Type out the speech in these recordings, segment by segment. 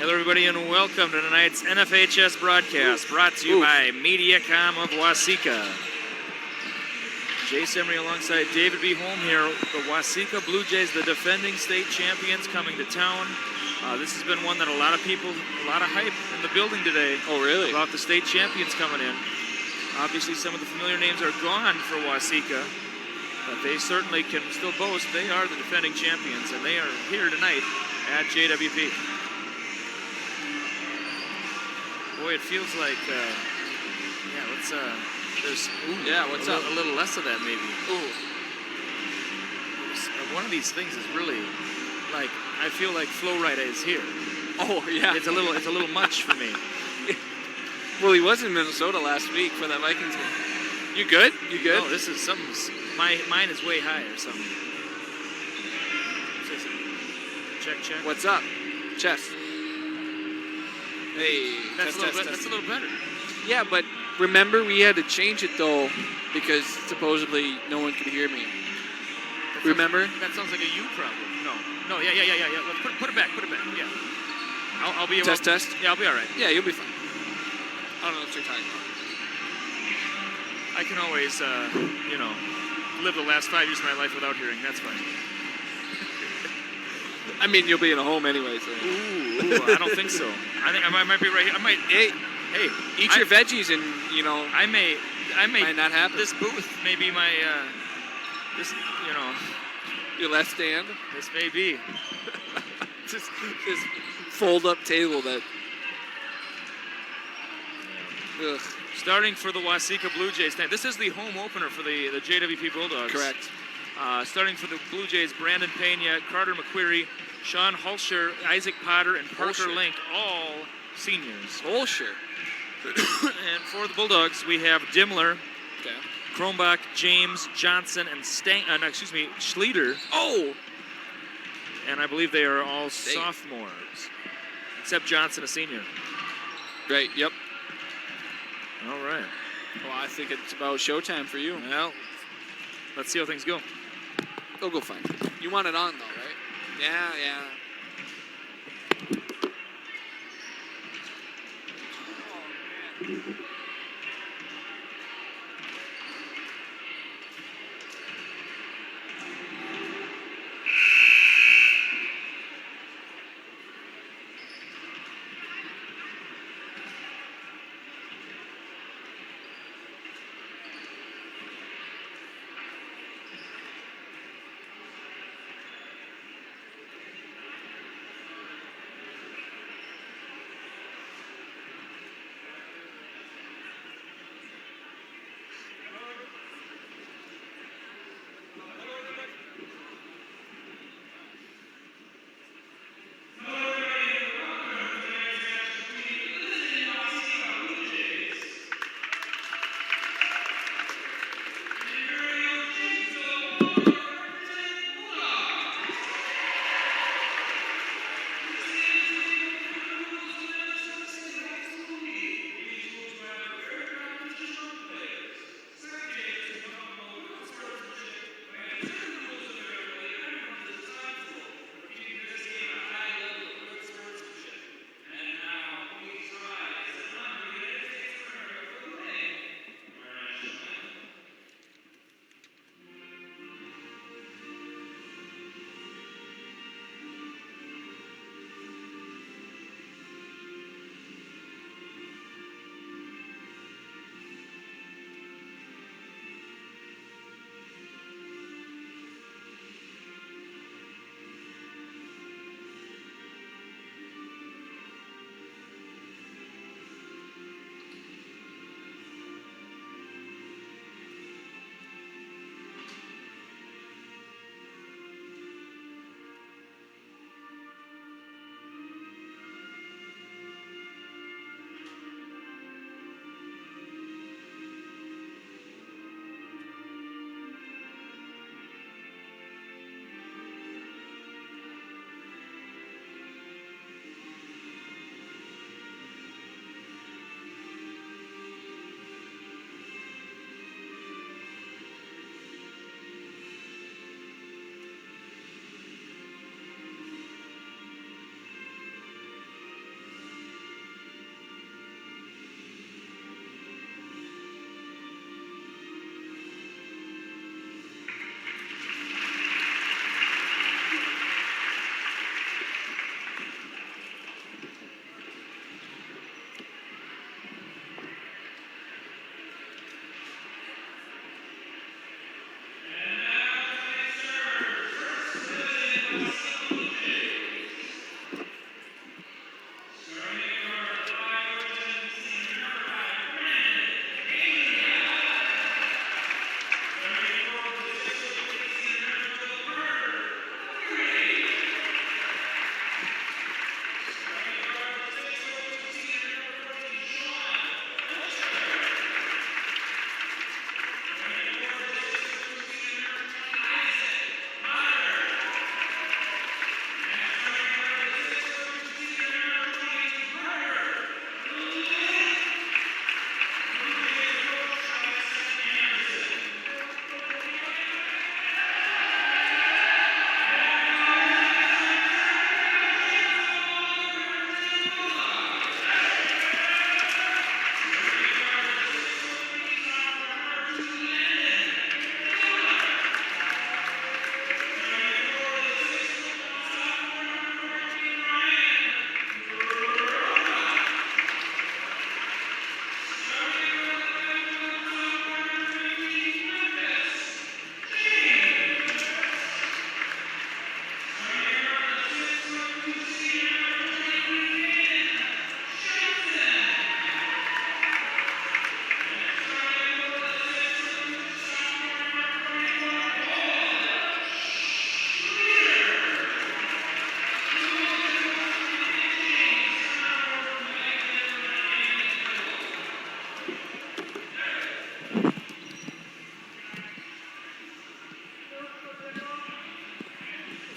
Hello, everybody, and welcome to tonight's NFHS broadcast, brought to you by Mediacom of Waseca. Jay Semry alongside David B. Holm here. The Waseca Blue Jays, the defending state champions, coming to town. This has been one that a lot of hype in the building today. Oh, really? About the state champions coming in. Obviously, some of the familiar names are gone for Waseca, but they certainly can still boast they are the defending champions, and they are here tonight at JWP. Boy, it feels like, what's up? A little less of that, maybe. Ooh. One of these things is really, like, I feel like Flo Rida is here. Oh, yeah. It's a little much for me. Well, he was in Minnesota last week for that Vikings game. You good? You good? No, this is something, mine is way high or something. Check. What's up? Chest. Hey, that's a little better. Yeah, but remember we had to change it though because supposedly no one could hear me. Remember? That sounds like a you problem. No, yeah. Put it back. Yeah. I'll be able. Test. Yeah, I'll be all right. Yeah, you'll be fine. I don't know what you're talking about. I can always, live the last 5 years of my life without hearing. That's fine. I mean, you'll be in a home anyway, so. Ooh, I don't think so. I think I might be right here. Hey, eat your veggies and, I may might not happen. This booth may be my, your last stand? This may be. this fold-up table that. Ugh. Starting for the Waseca Blue Jays tonight. This is the home opener for the JWP Bulldogs. Correct. Starting for the Blue Jays, Brandon Pena, Carter McQuarrie, Sean Hulsher, Isaac Potter, and Parker Link, all seniors. Hulsher. And for the Bulldogs, we have Dimmler, Kronbach, James, Johnson, and Schleter. Oh! And I believe they are all sophomores, except Johnson, a senior. Right, yep. All right. Well, I think it's about showtime for you. Well, let's see how things go. They'll go fine. You want it on, though, right? Yeah.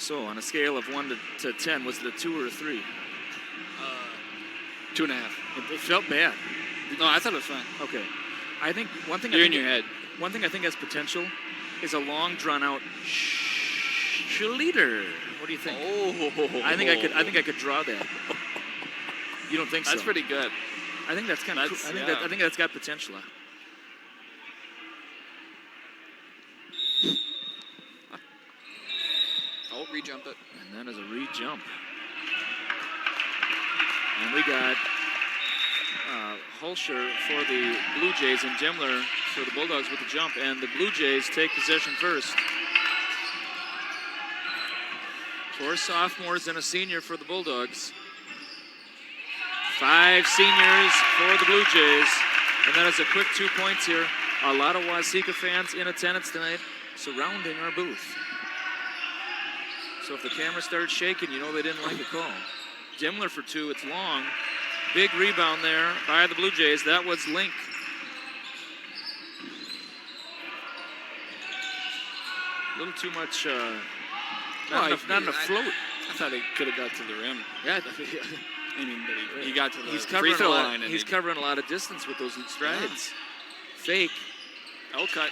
So on a scale of 1 to 10, was it a 2 or a 3? 2.5. It felt bad. No, I thought it was fine. Okay. I think one thing. You're in your head. One thing I think has potential is a long, drawn-out Schlieder. What do you think? Oh. I think I could draw that. You don't think so? That's pretty good. I think that's kind of cool. I think that's got potential. Oh, re-jump it. And that is a re-jump. And we got Hulscher for the Blue Jays and Demler for the Bulldogs with the jump. And the Blue Jays take possession first. 4 sophomores and a senior for the Bulldogs. 5 seniors for the Blue Jays. And that is a quick 2 points here. A lot of Waseca fans in attendance tonight surrounding our booth. So if the camera starts shaking, you know they didn't like a call. Demler for 2, it's long. Big rebound there by the Blue Jays. That was Link. A little too much, not enough float. I thought he could have got to the rim. Yeah, I mean, but he got to the he's free covering throw a lot. line. And He's covering a lot of distance with those strides. Fake. cut.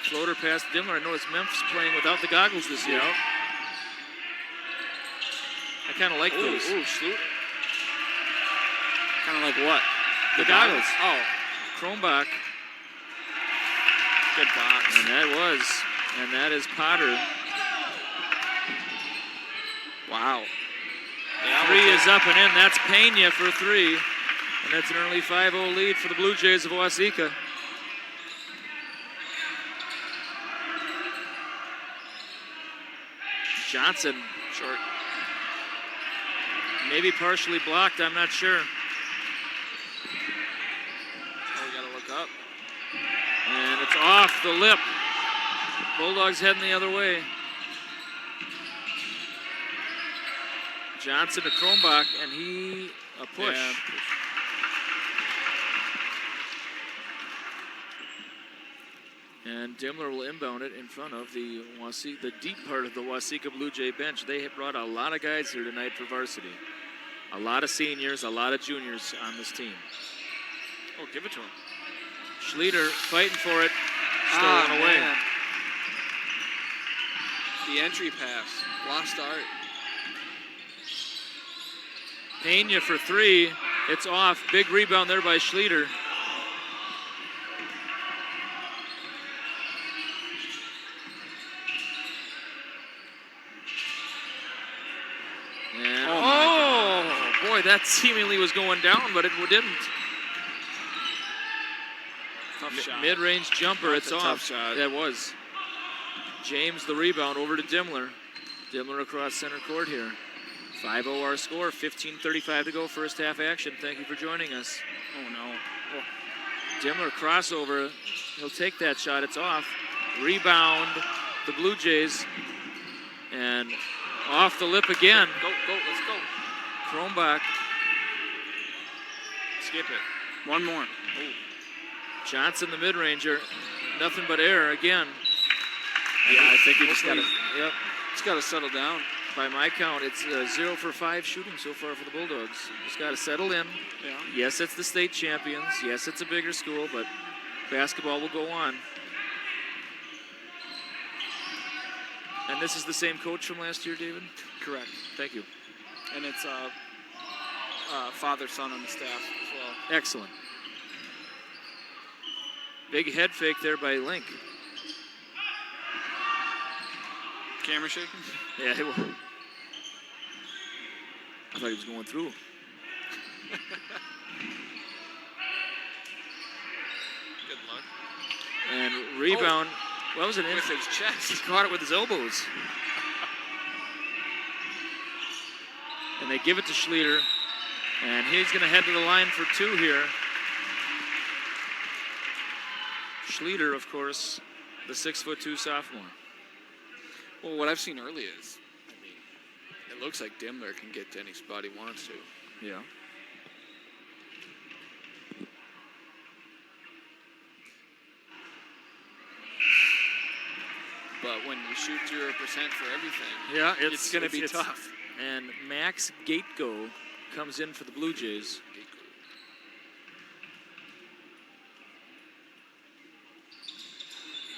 Floater past Demler. I noticed Memphis playing without the goggles this year. Yep. I kind of like those. Ooh, shoot. Kind of like what? The goggles. Oh. Kronbach. Good box. And that is Potter. Wow. 3 is up and in. That's Pena for 3. And that's an early 5-0 lead for the Blue Jays of Waseca. Johnson. Short. Maybe partially blocked, I'm not sure. Oh, we gotta look up. And it's off the lip. Bulldogs heading the other way. Johnson to Kronbach, and a push. Yeah. And Demler will inbound it in front of the deep part of the Waseca Blue Jay bench. They have brought a lot of guys here tonight for varsity. A lot of seniors, a lot of juniors on this team. Oh, give it to him. Schlieder fighting for it. Stolen away. Man. The entry pass. Lost start. Pena for 3. It's off. Big rebound there by Schlieder. And boy, that seemingly was going down, but it didn't. Tough shot. Mid-range jumper. That's it's a off. tough shot. That was. James the rebound over to Demler. Demler across center court here. 5-0 our score, 15:35 to go, first half action. Thank you for joining us. Oh, no. Oh. Demler crossover. He'll take that shot. It's off. Rebound, the Blue Jays. And off the lip again. Go, let's go. Kronbach. Skip it. One more. Oh. Johnson, the mid-ranger. Nothing but air again. Yeah, I think he just Hopefully- got Just got to settle down. By my count, it's 0 for 5 shooting so far for the Bulldogs. Just got to settle in. Yeah. Yes, it's the state champions. Yes, it's a bigger school, but basketball will go on. And this is the same coach from last year, David? Correct. Thank you. And it's father, son on the staff as well. Excellent. Big head fake there by Link. Camera shaking? Yeah, it was. I thought he was going through. Good luck. And rebound. Well, that was an With his chest. He caught it with his elbows. And they give it to Schlieder. And he's going to head to the line for 2 here. Schlieder, of course, the 6'2" sophomore. Well, what I've seen early is, it looks like Demler can get to any spot he wants to. Yeah. but when you shoot 0% for everything, Yeah, it's going to be tough. And Max Gatego comes in for the Blue Jays.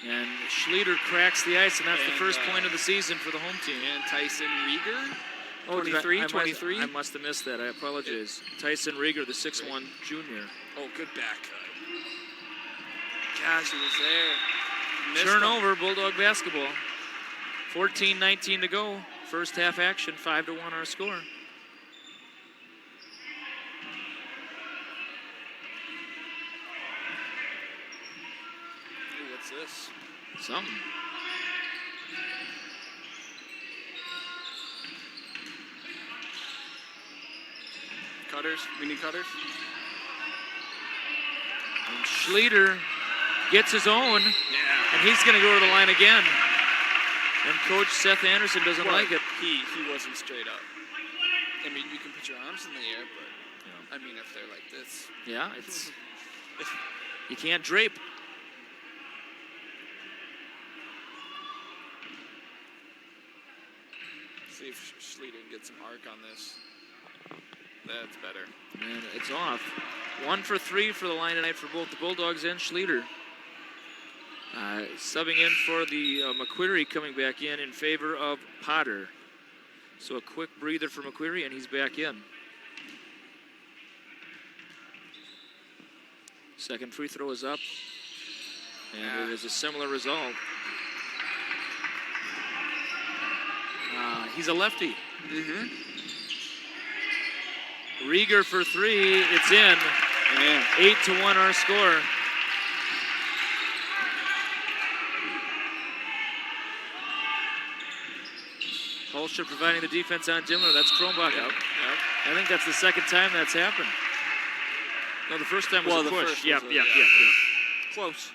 And Schlieder cracks the ice, and that's the first point of the season for the home team. And Tyson Rieger, Oh, 23. I must have missed that. I apologize. Tyson Rieger, the 6'1 junior. Oh, good back cut. Gosh, he was there. Missed Turnover, Bulldog basketball. 14-19 to go. First half action, 5-1 our score. Ooh, what's this? Something. Cutters? We need cutters? And Schlieder gets his own, Yeah. and he's going to go to the line again. And Coach Seth Anderson doesn't like it. He wasn't straight up. I mean, you can put your arms in the air, but I mean, if they're like this. Yeah, it's you can't drape. See if Schlieder gets some arc on this. That's better. And it's off. 1 for 3 for the line tonight for both the Bulldogs and Schlieder. Subbing in for the McQuarrie coming back in favor of Potter. So a quick breather for McQuarrie, and he's back in. Second free throw is up. And it is a similar result. He's a lefty. Mm-hmm. Rieger for 3. It's in. Yeah. 8-1 our score. Holscher providing the defense on Dimmler. That's Kronbach out. Yep. I think that's the second time that's happened. No, the first time was a push. Yep. Close.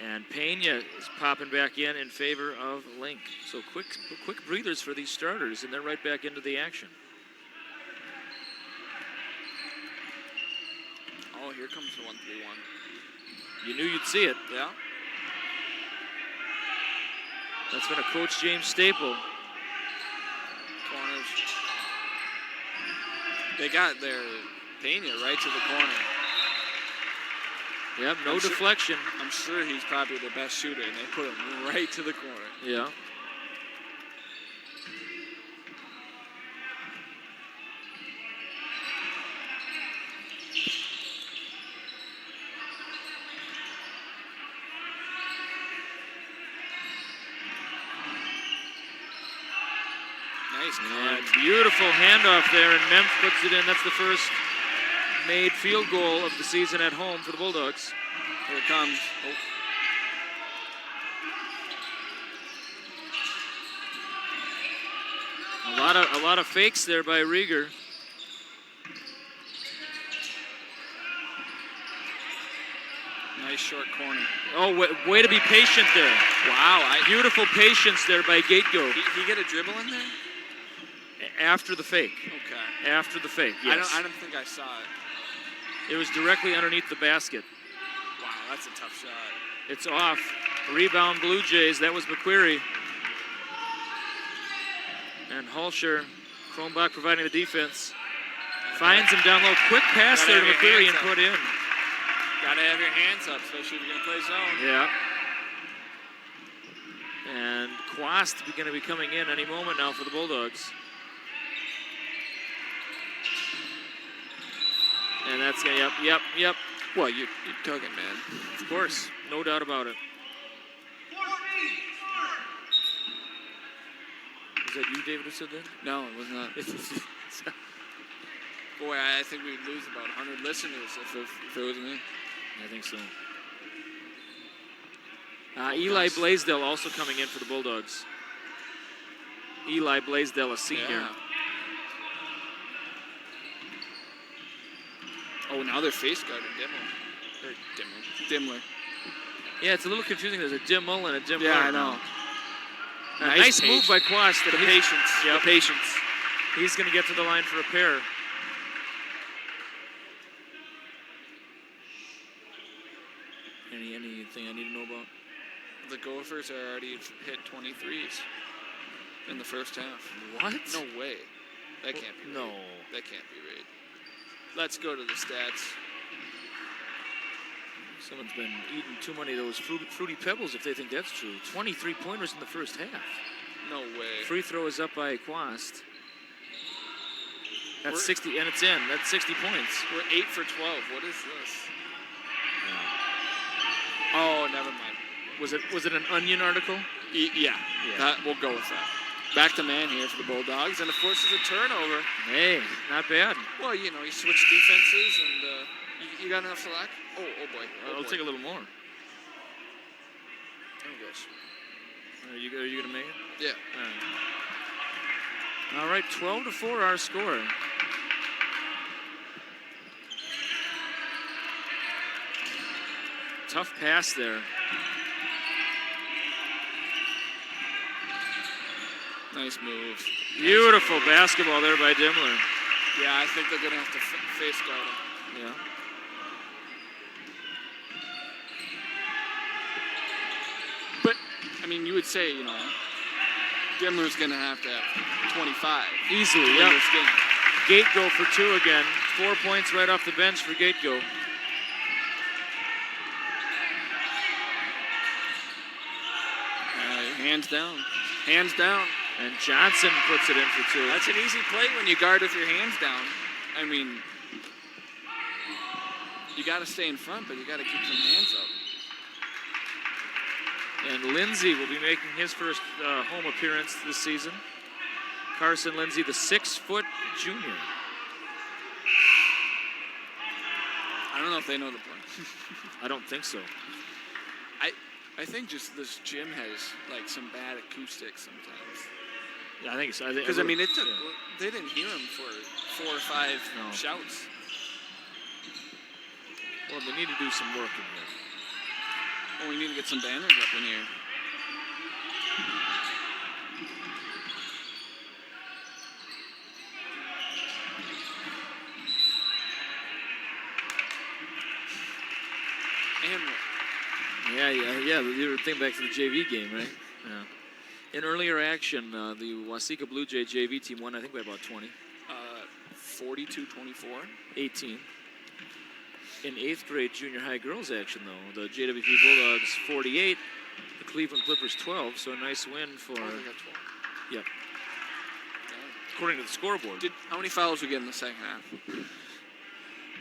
And Pena is popping back in favor of Link. So quick breathers for these starters, and they're right back into the action. Oh, here comes the 1-3-1. You knew you'd see it. Yeah. That's been a Coach James staple. Corners. They got their Pena right to the corner. Yep, no deflection. I'm sure he's probably the best shooter, and they put him right to the corner. Yeah. Nice And cut. beautiful handoff there, and Memphis puts it in. That's the first made field goal of the season at home for the Bulldogs. Here it comes. A lot of fakes there by Rieger. Nice short corner. Oh, way to be patient there. Wow. Beautiful patience there by Gatego. He get a dribble in there? After the fake. Okay. After the fake, yes. I don't think I saw it. It was directly underneath the basket. Wow, that's a tough shot. It's off. Rebound Blue Jays. That was McQuarrie. And Holscher, Kronbach providing the defense. Finds him down low. Quick pass there to McQuarrie and put in. Gotta have your hands up, especially if you're gonna play zone. Yeah. And Quast going to be coming in any moment now for the Bulldogs. And that's going to, yep. Well, you're tugging, man. Of course, no doubt about it. Was that you, David, who said that? No, it was not. Boy, I think we'd lose about 100 listeners if it was me. I think so. Eli Blaisdell also coming in for the Bulldogs. Eli Blaisdell, a senior. Yeah. Oh, now they're face guarding Dimmler. Yeah, it's a little confusing. There's a Dimmel and a Dimmler. Yeah, I know. Nice move by Quast. The patience. Yep. The patience. He's going to get to the line for a pair. Anything I need to know about? The Gophers are already hit 23s in the first half. What? No way. That can't be right. No. That can't be right. Let's go to the stats. Someone's been eating too many of those fruity pebbles if they think that's true. 23 pointers in the first half. No way. Free throw is up by Quast. That's We're- 60, and it's in. That's 60 points. We're 8 for 12. What is this? Oh, never mind. Was it an Onion article? Yeah. We'll go with that. Back to man here for the Bulldogs, and of course it's a turnover. Hey, not bad. Well, you switch defenses, and you got enough slack? Oh boy. I'll take a little more. Oh gosh. Are you going to make it? Yeah. All right, 12-4 our score. Tough pass there. Nice move. Beautiful basketball there by Dimmler. Yeah, I think they're going to have to face guard him. Yeah. But, I mean, you would say, Dimmler's going to have 25. Easily, to win yeah. this game. Gatego for 2 again. 4 points right off the bench for Gatego. Hands down. Hands down. And Johnson puts it in for 2. That's an easy play when you guard with your hands down. I mean, you got to stay in front, but you got to keep some hands up. And Lindsay will be making his first home appearance this season. Carson Lindsay, the 6-foot junior. I don't know if they know the play. I don't think so. I think just this gym has like some bad acoustics sometimes. Yeah, I think so. Because it took. They didn't hear him for 4 or 5 shouts. Well, they need to do some work in here. Well, we need to get some banners up in here. And Yeah. You were thinking back to the JV game, right? Yeah. In earlier action, the Waseca Blue Jay JV team won, I think, by about 20. 42-24. 18. In 8th grade junior high girls action, though, the JWP Bulldogs 48, the Cleveland Clippers 12. So a nice win for. They got 12. Yep. According to the scoreboard. How many fouls we get in the second half?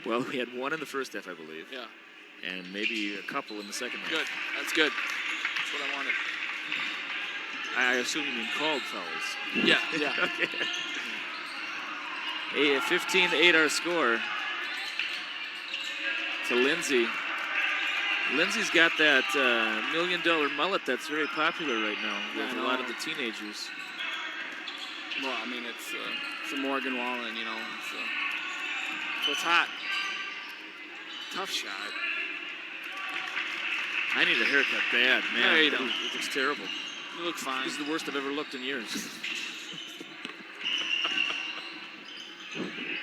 Well, we had 1 in the first half, I believe. Yeah. And maybe a couple in the second half. Good. That's good. That's what I wanted. I assume you mean called fouls. Yeah. Okay. 15-8 our score. To Lindsay. Lindsay's got that $1 million mullet that's very popular right now with a lot of the teenagers. Well, I mean, it's a Morgan Wallen, so it's hot. Tough shot. I need a haircut bad, man. No, you don't. It looks terrible. You look fine. This is the worst I've ever looked in years.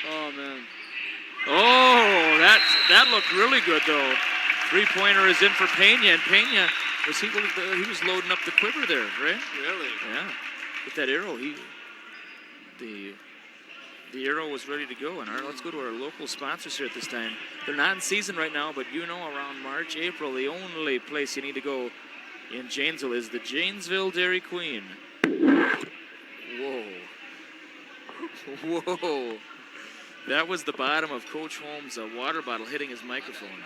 Oh, man. Oh, that looked really good, though. 3-pointer is in for Pena, and Pena, he was loading up the quiver there, right? Really? Yeah. With that arrow, the arrow was ready to go. And let's go to our local sponsors here at this time. They're not in season right now, but around March, April, the only place you need to go in Janesville is the Janesville Dairy Queen. Whoa. That was the bottom of Coach Holmes' water bottle hitting his microphone.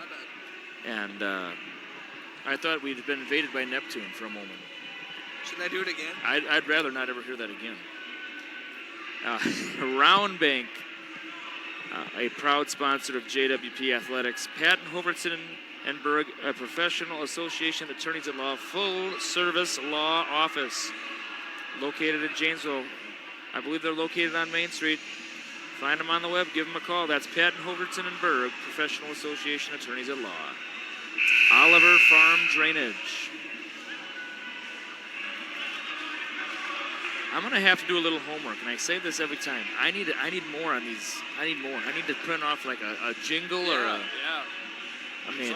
And I thought we'd been invaded by Neptune for a moment. Should I do it again? I'd rather not ever hear that again. Round Bank, a proud sponsor of JWP Athletics. Patton, Hovertson, and Berg, a professional association of attorneys at law, full-service law office located in Janesville. I believe they're located on Main Street. Find them on the web. Give them a call. That's Patton, Hovertson, and Berg, professional association attorneys at law. Oliver Farm Drainage. I'm gonna have to do a little homework, and I say this every time. I need more on these. I need more. I need to print off like a jingle or a. Yeah. I mean,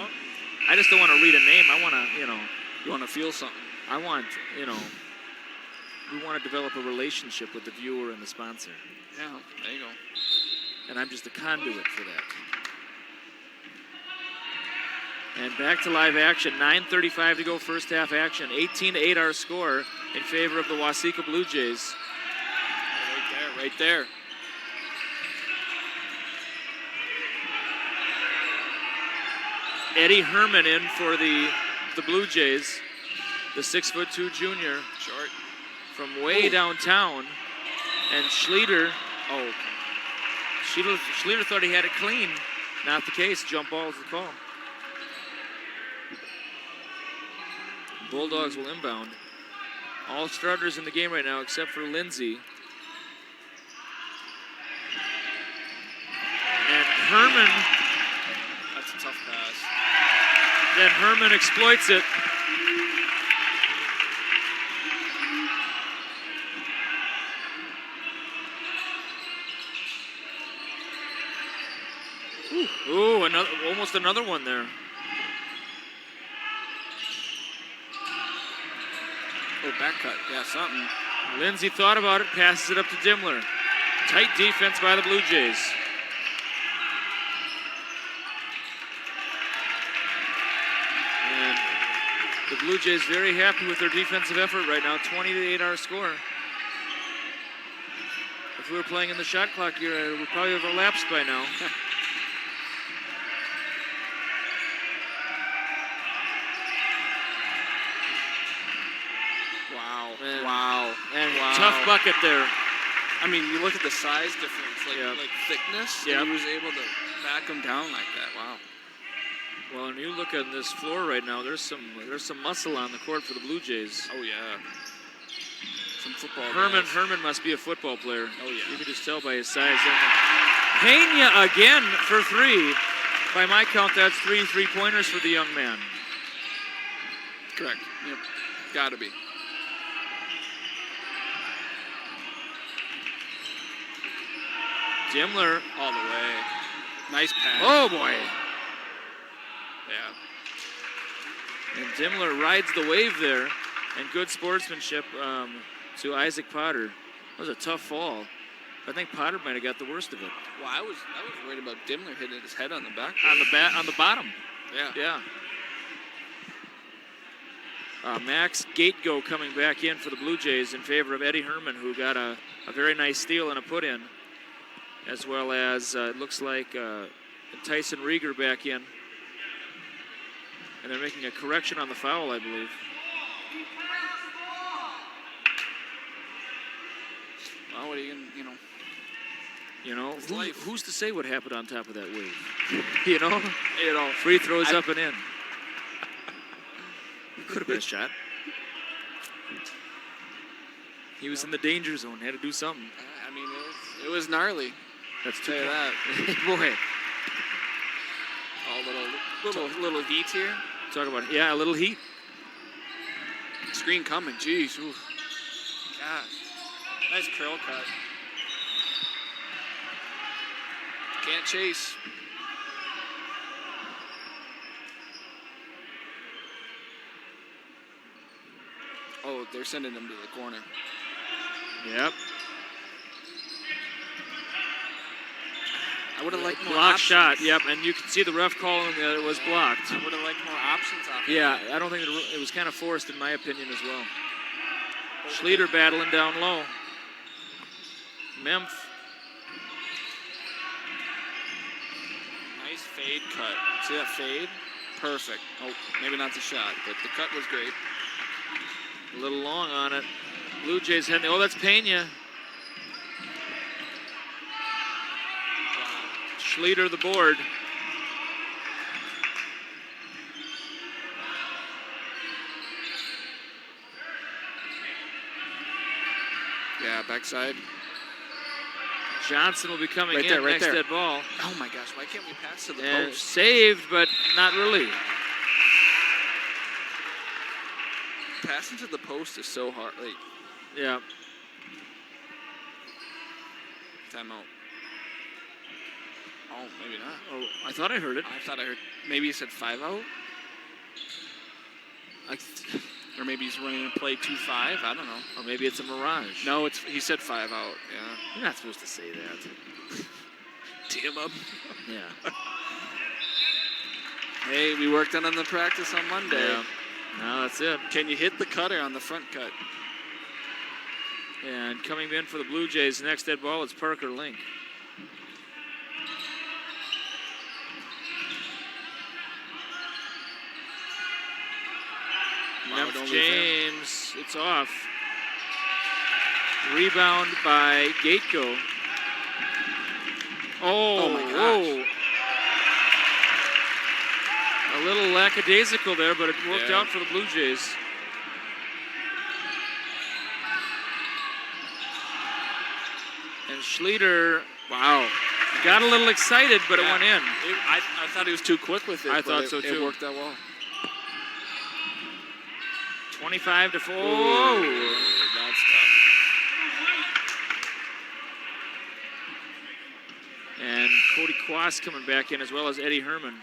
I just don't want to read a name. I want to, You want to feel something. I want, you know, we want to develop a relationship with the viewer and the sponsor. Yeah, there you go. And I'm just a conduit for that. And back to live action. 9:35 to go, first half action. 18-8 our score in favor of the Waseca Blue Jays. Right there. Eddie Herman in for the Blue Jays, the 6'2" junior. Short. From way downtown. And Schlieder, Schlieder thought he had it clean. Not the case. Jump ball is the call. Bulldogs will inbound. All starters in the game right now except for Lindsay. And Herman. That's a tough pass. Then Herman exploits it. Ooh, almost another one there. Oh, back cut. Yeah, something. Lindsay thought about it, passes it up to Dimmler. Tight defense by the Blue Jays. And the Blue Jays very happy with their defensive effort right now. 20-8 our score. If we were playing in the shot clock era, we probably have elapsed by now. Wow. And tough bucket there. I mean, you look at the size difference, like thickness, and he was able to back him down like that. Wow. Well, and you look at this floor right now, there's some muscle on the court for the Blue Jays. Oh, yeah. Some football Herman must be a football player. Oh, yeah. You can just tell by his size. Pena again for three. By my count, that's three three-pointers for the young man. Correct. Yep. Gotta be. Dimmler all the way. Nice pass. Oh, boy. Yeah. And Dimmler rides the wave there. And good sportsmanship to Isaac Potter. That was a tough fall. I think Potter might have got the worst of it. Well, I was worried about Dimmler hitting his head on the back. On the bottom. Yeah. Max Gatego coming back in for the Blue Jays in favor of Eddie Herman, who got a very nice steal and a put-in. As well as, it looks like Tyson Rieger back in. And they're making a correction on the foul, I believe. Well, what are you going to, Who's to say what happened on top of that wave? Free throws up and in. Could have been a shot. He was in the danger zone, had to do something. I mean, it was gnarly. Let's tell you that. Boy. Oh, little heat here. Talk about a little heat. Screen coming, jeez. Ooh. Gosh. Nice curl cut. Can't chase. Oh, they're sending him to the corner. Yep. I would have liked more block options. Shot, yep, and you can see the ref calling that it was blocked. I would have liked more options off it. Yeah, I don't think it was kind of forced in my opinion as well. Schlieder battling down low. Memph. Nice fade cut. See that fade? Perfect. Oh, maybe not the shot, but the cut was great. A little long on it. Blue Jays heading. Oh, that's Pena. Schlieder the board. Yeah, backside. Johnson will be coming right in there, right next there. that ball. Oh my gosh, why can't we pass to the And post? saved, but not really. Passing to the post is so hard. Like, yeah. Timeout. Oh, maybe not. Oh, I thought I heard it. I thought I heard. Maybe you said 5 out. Or maybe he's running a play 2-5. I don't know. Or maybe it's a mirage. No, he said 5 out. Yeah. You're not supposed to say that. Tee him up. Yeah. Hey, we worked on the practice on Monday. Yeah. No, that's it. Can you hit the cutter on the front cut? And coming in for the Blue Jays, next dead ball, it's Parker Link. Memphis James, it's off. Rebound by Gateco. Oh my gosh. A little lackadaisical there, but it worked out for the Blue Jays. And Schlueter, wow, got a little excited, but it went in. I thought he was too quick with it. I thought so too. It worked out well. 25-4. Ooh, that's tough. And Cody Quast coming back in, as well as Eddie Herman.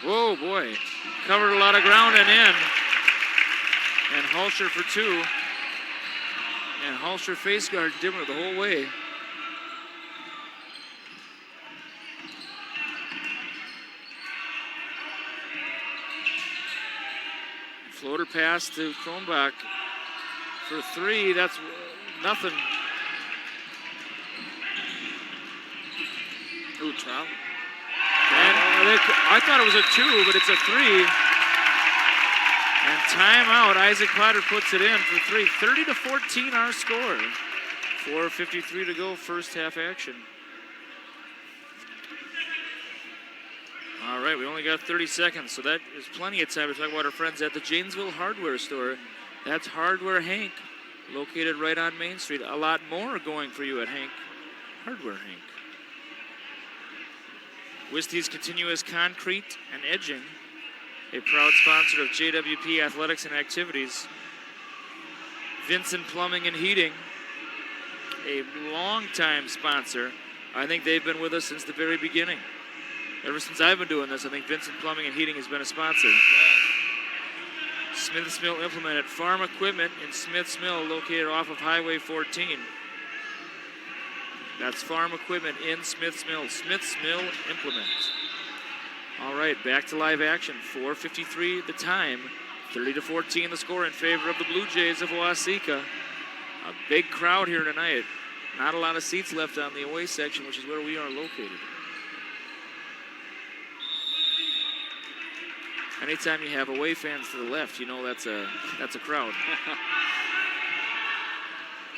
Whoa, boy. Covered a lot of ground and in. And Hulscher for 2. And Hulscher face guard Dimmer the whole way. Floater pass to Kronbach for 3. That's nothing. Ooh, travel. And I thought it was a 2, but it's a 3. And timeout. Isaac Potter puts it in for 3. 30-14 our score. 4:53 to go, first half action. All right, we only got 30 seconds, so that is plenty of time to talk about our friends at the Janesville Hardware Store. That's Hardware Hank, located right on Main Street. A lot more going for you at Hank, Hardware Hank. Wisty's Continuous Concrete and Edging, a proud sponsor of JWP Athletics and Activities. Vincent Plumbing and Heating, a longtime sponsor. I think they've been with us since the very beginning. Ever since I've been doing this, I think Vincent Plumbing and Heating has been a sponsor. Smith's Mill Implement at Farm Equipment in Smith's Mill, located off of Highway 14. That's Farm Equipment in Smith's Mill. Smith's Mill Implement. All right, back to live action. 4:53 the time. 30-14 the score in favor of the Blue Jays of Waseca. A big crowd here tonight. Not a lot of seats left on the away section, which is where we are located. Anytime you have away fans to the left, you know that's a crowd.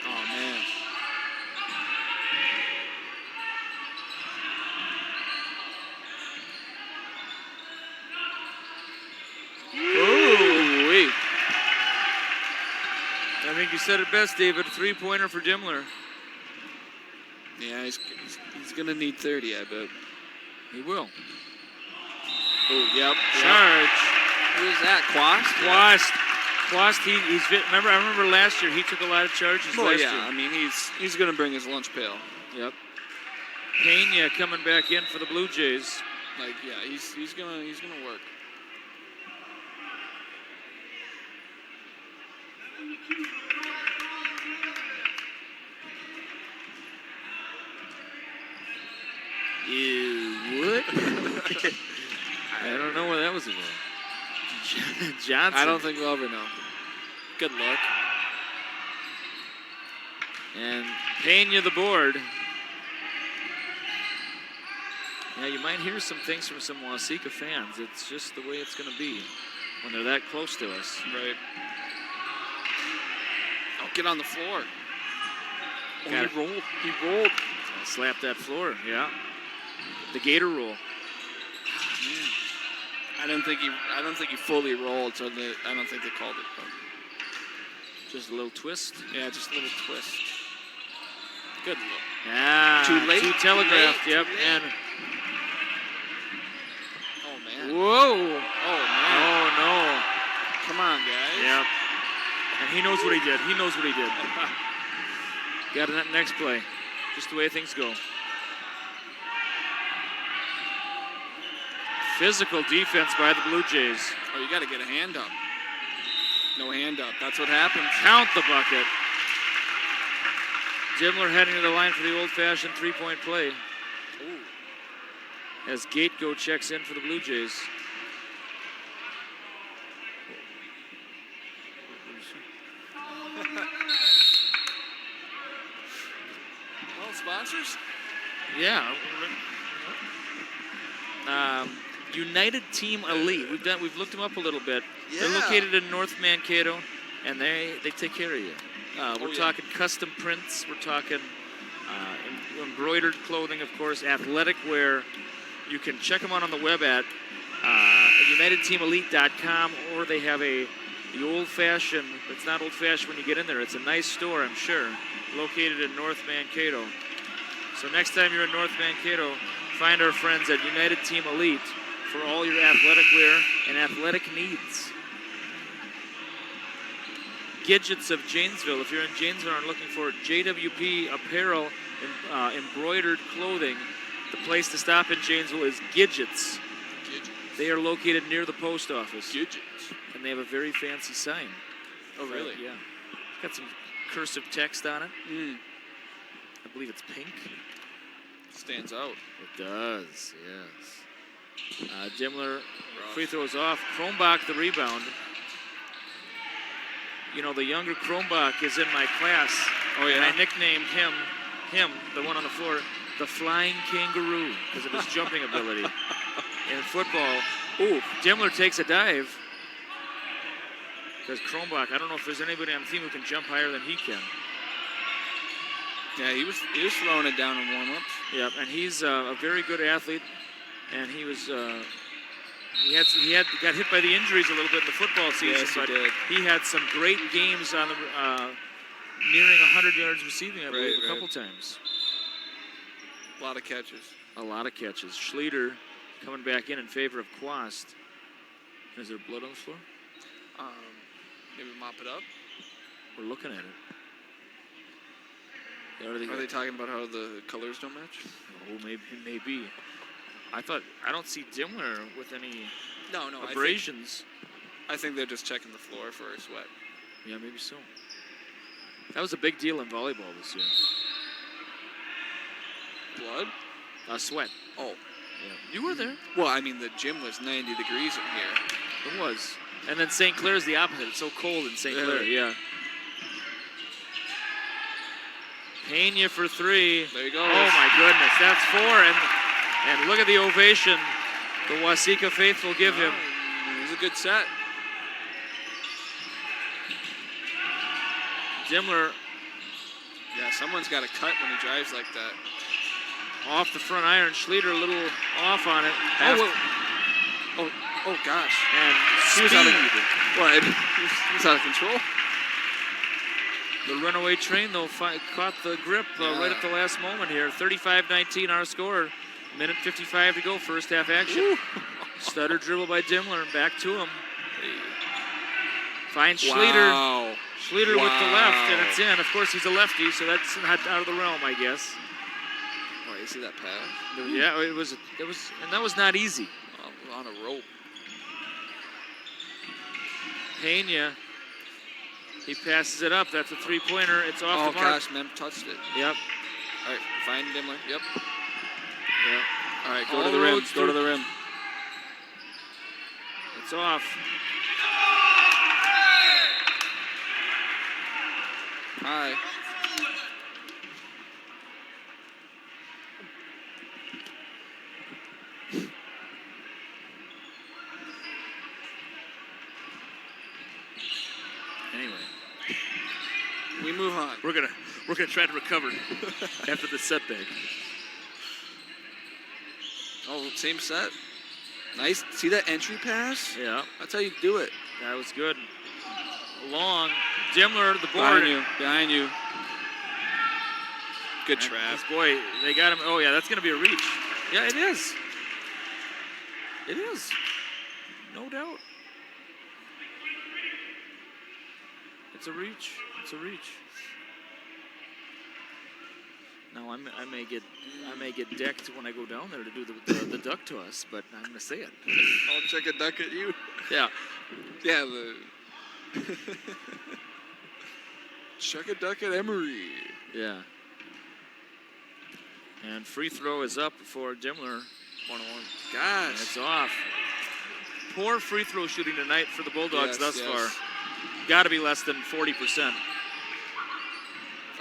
Oh, man. Ooh-wee. I think you said it best, David. 3-pointer for Dimmler. Yeah, he's going to need 30, I bet. He will. Oh, yep. Charge. Who is that? Quast, I remember last year he took a lot of charges last year. I mean, he's going to bring his lunch pail. Yep. Pena coming back in for the Blue Jays. Like, yeah, he's gonna work. You would? I don't know where that was about. Johnson. I don't think we'll ever know. Good luck. And Pena the board. Yeah, you might hear some things from some Waseca fans. It's just the way it's going to be when they're that close to us. Right. Oh, get on the floor. Oh, he rolled. He rolled. Slap that floor, yeah. The Gator roll. Man. I don't think he fully rolled, so I don't think they called it. But just a little twist. Yeah, just a little twist. Good look. Yeah. Too late. Too telegraphed. Too late, Yep. too late. And Oh, man. whoa. Oh, man. Oh no. Come on, guys. Yep. And he knows what he did. He knows what he did. Got in that next play. Just the way things go. Physical defense by the Blue Jays. Oh, you got to get a hand up. No hand up. That's what happens. Count the bucket. Dimmler heading to the line for the old-fashioned three-point play. Ooh. As Gatego checks in for the Blue Jays. Well, sponsors? Yeah. United Team Elite. We've looked them up a little bit. Yeah. They're located in North Mankato, and they take care of you. We're yeah. talking custom prints. We're talking embroidered clothing, of course, athletic wear. You can check them out on the web at UnitedTeamElite.com, or they have the old-fashioned. It's not old-fashioned when you get in there. It's a nice store, I'm sure, located in North Mankato. So next time you're in North Mankato, find our friends at United Team Elite for all your athletic wear and athletic needs. Gidgets of Janesville. If you're in Janesville and looking for JWP apparel and embroidered clothing, the place to stop in Janesville is Gidgets. They are located near the post office. Gidgets. And they have a very fancy sign. Oh, really? Yeah. Got some cursive text on it. Mm. I believe it's pink. Stands out. It does, yes. Dimmler free throws off. Kronbach the rebound. You know, the younger Kronbach is in my class. Oh, yeah? And I nicknamed him, the one on the floor, the Flying Kangaroo because of his jumping ability. In football, Dimmler takes a dive. Because Kronbach, I don't know if there's anybody on the team who can jump higher than he can. Yeah, he was throwing it down in warm-ups. Yep, and he's a very good athlete, and he was got hit by the injuries a little bit in the football season, Yes, he but did. he had some great games on the nearing 100 yards receiving, I believe, a couple times. A lot of catches. A lot of catches. Schlueter coming back in favor of Quast. Is there blood on the floor? Maybe mop it up. We're looking at it. Are they talking about how the colors don't match? Oh, maybe. I don't see Dimmler with any No, abrasions. I think they're just checking the floor for a sweat. Yeah, maybe so. That was a big deal in volleyball this year. Blood? Sweat. Oh. Yeah. You were there. Well, I mean, the gym was 90 degrees in here. It was. And then St. Clair's the opposite. It's so cold in St. Clair. Yeah. Pena for three. There you go. Oh, my goodness. That's four. And look at the ovation the Waseca faithful give him. It was a good set. Dimmler Yeah, someone's got to cut when he drives like that. off the front iron. Schlueter a little off on it. Oh, gosh. And He was out of, he was out of control. The runaway train, though, caught the grip right at the last moment here. 35-19 our score. Minute 55 to go, first half action. Ooh. Stutter dribble by Dimmler, and back to him. Finds Schlueter. Wow. Schlueter with the left, and it's in. Of course, he's a lefty, so that's not out of the realm, I guess. Oh, you see that pass? Yeah, it was, and that was not easy. On a rope. Pena, he passes it up. That's a three-pointer. It's off the mark. Oh, gosh, Mem touched it. Yep. All right, find Dimmler. Yep. Yep. All right, go All to the rim. roads Go to the rim. It's off. Hi. Anyway, We move on. we're gonna try to recover after the setback. Oh, same set. Nice. See that entry pass? Yeah, That's how you do it. that was good. Long. Dimmler, the board. Behind you. Behind you. Good trap. This boy, they got him. Oh, yeah, that's going to be a reach. Yeah, it is. It is. No doubt. It's a reach. It's a reach. Now I may get decked when I go down there to do the duck toss, but I'm gonna say it. I'll check a duck at you. Yeah. Yeah. Check a duck at Emery. Yeah. And free throw is up for Dimmler. 1-1. Gosh. And it's off. Poor free throw shooting tonight for the Bulldogs thus far. Got to be less than 40%.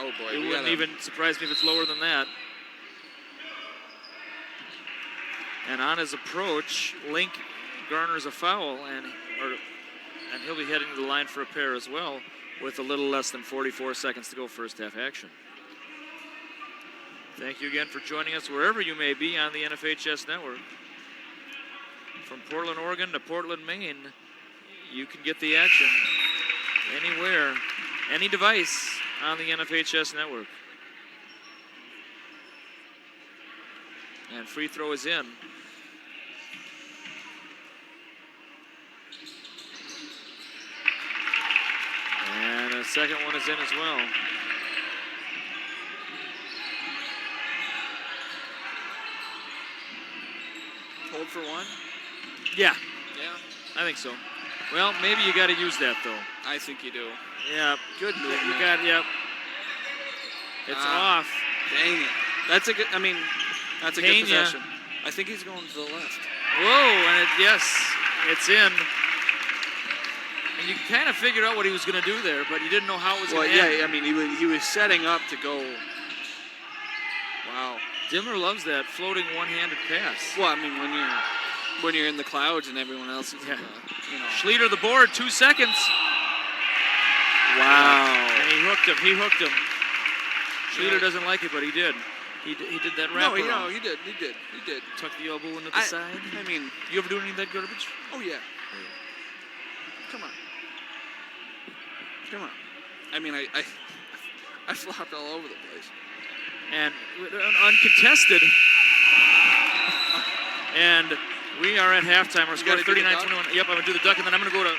Oh boy. It wouldn't even surprise me if it's lower than that. And on his approach, Link garners a foul, and he'll be heading to the line for a pair as well, with a little less than 44 seconds to go first half action. Thank you again for joining us wherever you may be on the NFHS network. From Portland, Oregon to Portland, Maine, you can get the action anywhere, any device on the NFHS network. And free throw is in. And a second one is in as well. Hold for one? Yeah. Yeah. I think so. Well, maybe you got to use that though. I think you do. Yeah. Good move. You got. Yep. It's off. Dang it. That's a good. I mean, that's a good possession. I think he's going to the left. Whoa! And yes, it's in. And you kind of figured out what he was going to do there, but you didn't know how it was going to end. Yeah. I mean, he was setting up to go. Wow. Dimmler loves that floating one-handed pass. Well, I mean, when you're in the clouds and everyone else is, you know. Schlieder the board, 2 seconds. Wow. And he hooked him. He hooked him. Schlieder doesn't like it, but he did. He did that wrap. No, he did. Tuck the elbow into the side. I mean, you ever do any of that garbage? Oh yeah. Come on. I mean, I flopped all over the place. And uncontested. And we are at halftime. Our score 39-21. Yep, I'm going to do the duck, and then I'm going to go to...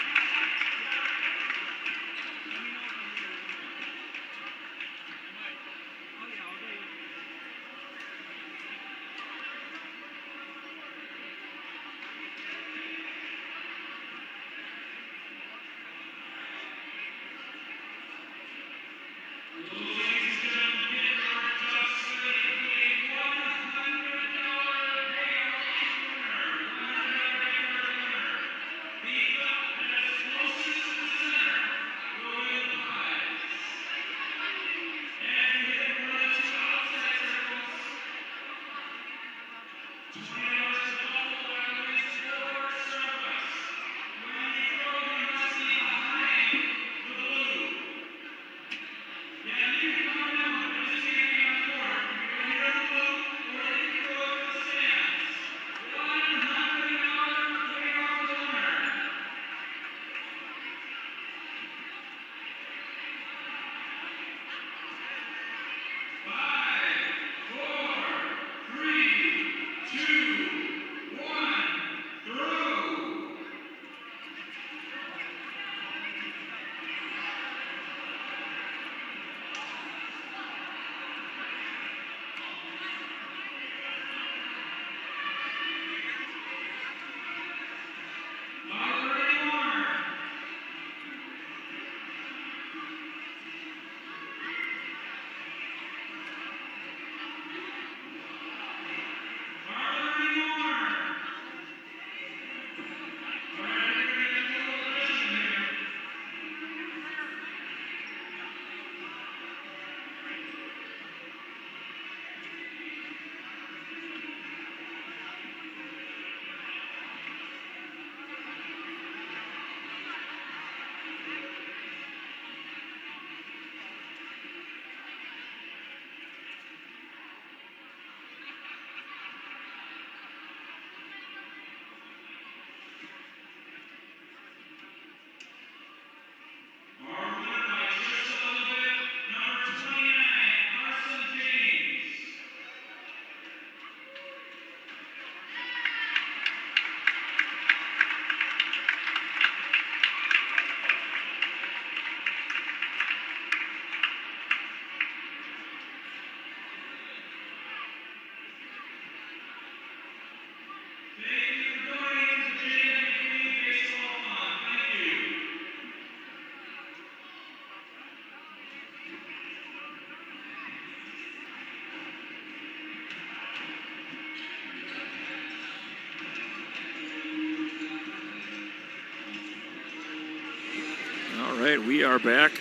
All right, we are back.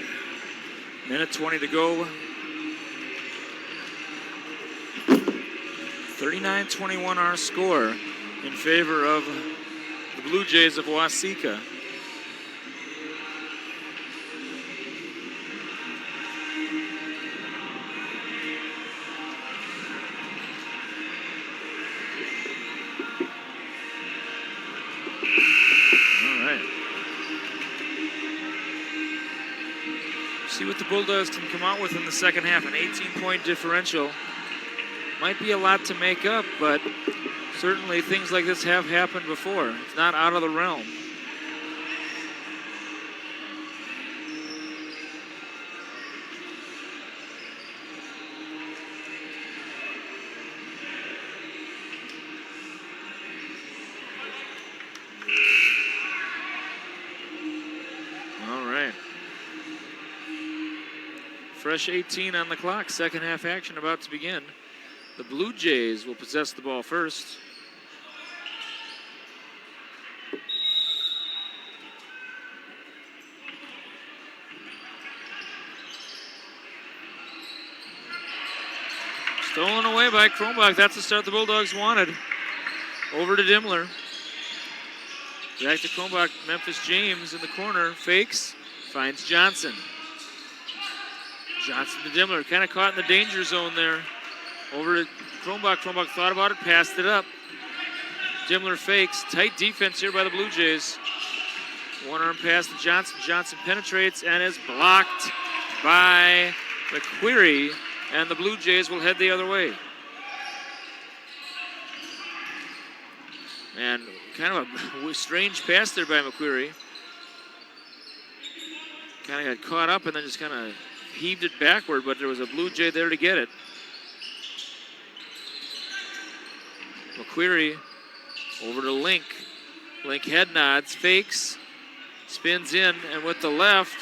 Minute 20 to go. 39-21 our score in favor of the Blue Jays of Waseca. All right. See what the Bulldogs can come out with in the second half. An 18-point differential. Might be a lot to make up, but certainly things like this have happened before. It's not out of the realm. All right. Fresh 18 on the clock. Second half action about to begin. The Blue Jays will possess the ball first. Stolen away by Kronbach. That's the start the Bulldogs wanted. Over to Dimmler. Back to Kronbach. Memphis James in the corner. Fakes. Finds Johnson. Johnson to Dimmler. Kind of caught in the danger zone there. Over to Kronbach. Kronbach thought about it, passed it up. Dimmler fakes. Tight defense here by the Blue Jays. One arm pass to Johnson. Johnson penetrates and is blocked by McQuarrie, and the Blue Jays will head the other way. And kind of a strange pass there by McQuarrie. Kind of got caught up and then just kind of heaved it backward, but there was a Blue Jay there to get it. McQuarrie over to Link. Link head nods, fakes, spins in, and with the left,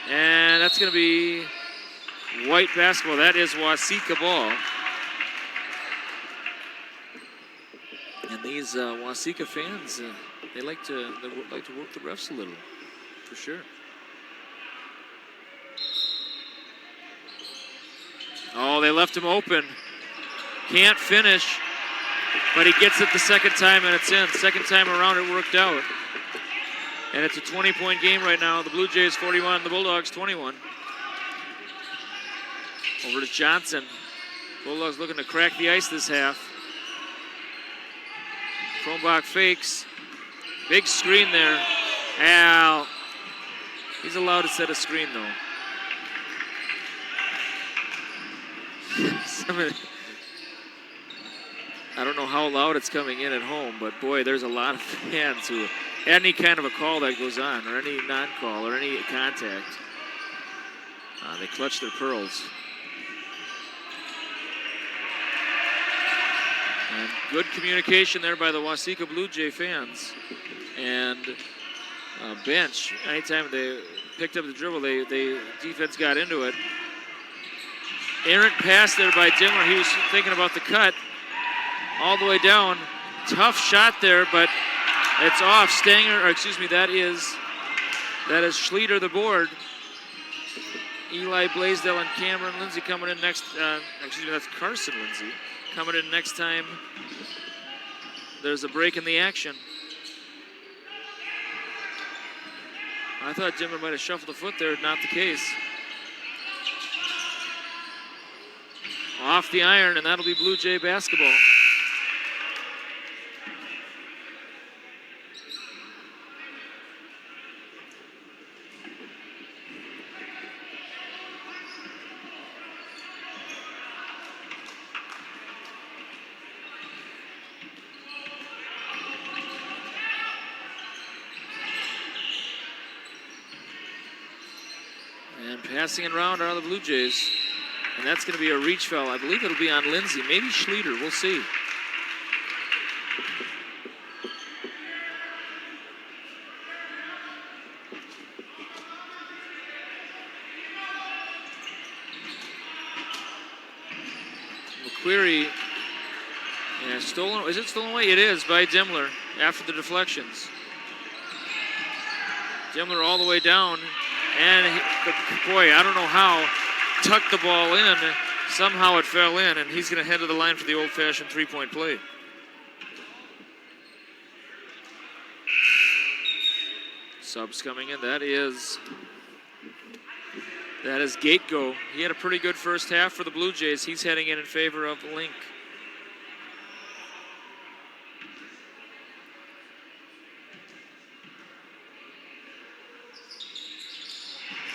and that's going to be white basketball. That is Waseca ball. And these Waseca fans, they like to work the refs a little, for sure. Oh, they left him open. Can't finish. But he gets it the second time and it's in. Second time around it worked out. And it's a 20-point game right now. The Blue Jays 41, the Bulldogs 21. Over to Johnson. Bulldogs looking to crack the ice this half. Kronbach fakes. Big screen there. Al. He's allowed to set a screen though. I don't know how loud it's coming in at home, but boy, there's a lot of fans who, any kind of a call that goes on, or any non-call, or any contact, they clutch their pearls. And good communication there by the Waseca Blue Jay fans. And bench, anytime they picked up the dribble, they defense got into it. Errant pass there by Dimmler. He was thinking about the cut. All the way down. Tough shot there, but it's off. Stanger, or excuse me, that is Schlieder the board. Eli Blaisdell and Cameron Lindsay coming in next. Excuse me, that's Carson Lindsay coming in next time. There's a break in the action. I thought Dimmler might have shuffled the foot there. Not the case. Off the iron, and that'll be Blue Jay basketball. And passing it around are the Blue Jays. And that's going to be a reach foul. I believe it'll be on Lindsay. Maybe Schlieder. We'll see. Query. Yeah, stolen. Is it stolen away? It is by Dimmler after the deflections. Dimmler all the way down. And boy, I don't know how, tucked the ball in. Somehow it fell in, and he's going to head to the line for the old-fashioned three-point play. Subs coming in. That is Gatego. He had a pretty good first half for the Blue Jays. He's heading in favor of Link.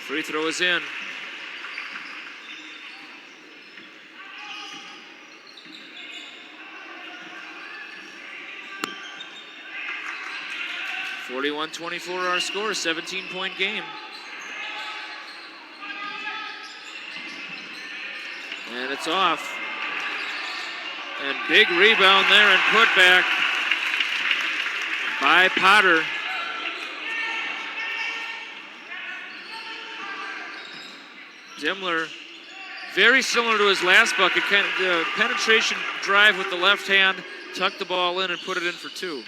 Free throw is in. (41-24) our score, 17-point game. And it's off. And big rebound there and put back by Potter. Dimmler, very similar to his last bucket, kind of penetration drive with the left hand, tucked the ball in and put it in for two.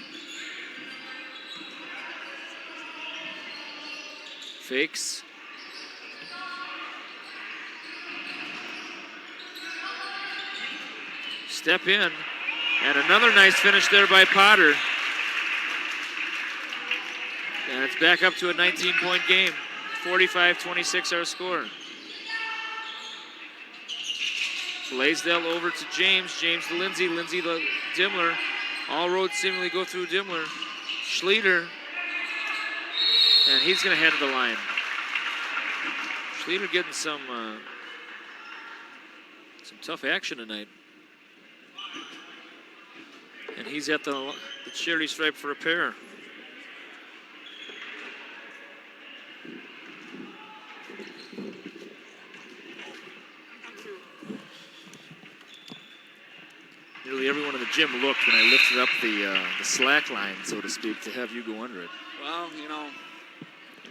Fakes. Step in, and another nice finish there by Potter. And it's back up to a 19-point game. 45-26 our score. Blaisdell over to James. James to Lindsay. Lindsay to Dimmler. All roads seemingly go through Dimmler. Schlueter. And he's going to head to the line. Schlueter getting some tough action tonight. And he's at the charity stripe for a pair. Nearly everyone in the gym looked when I lifted up the slack line, so to speak, to have you go under it. Well, you know,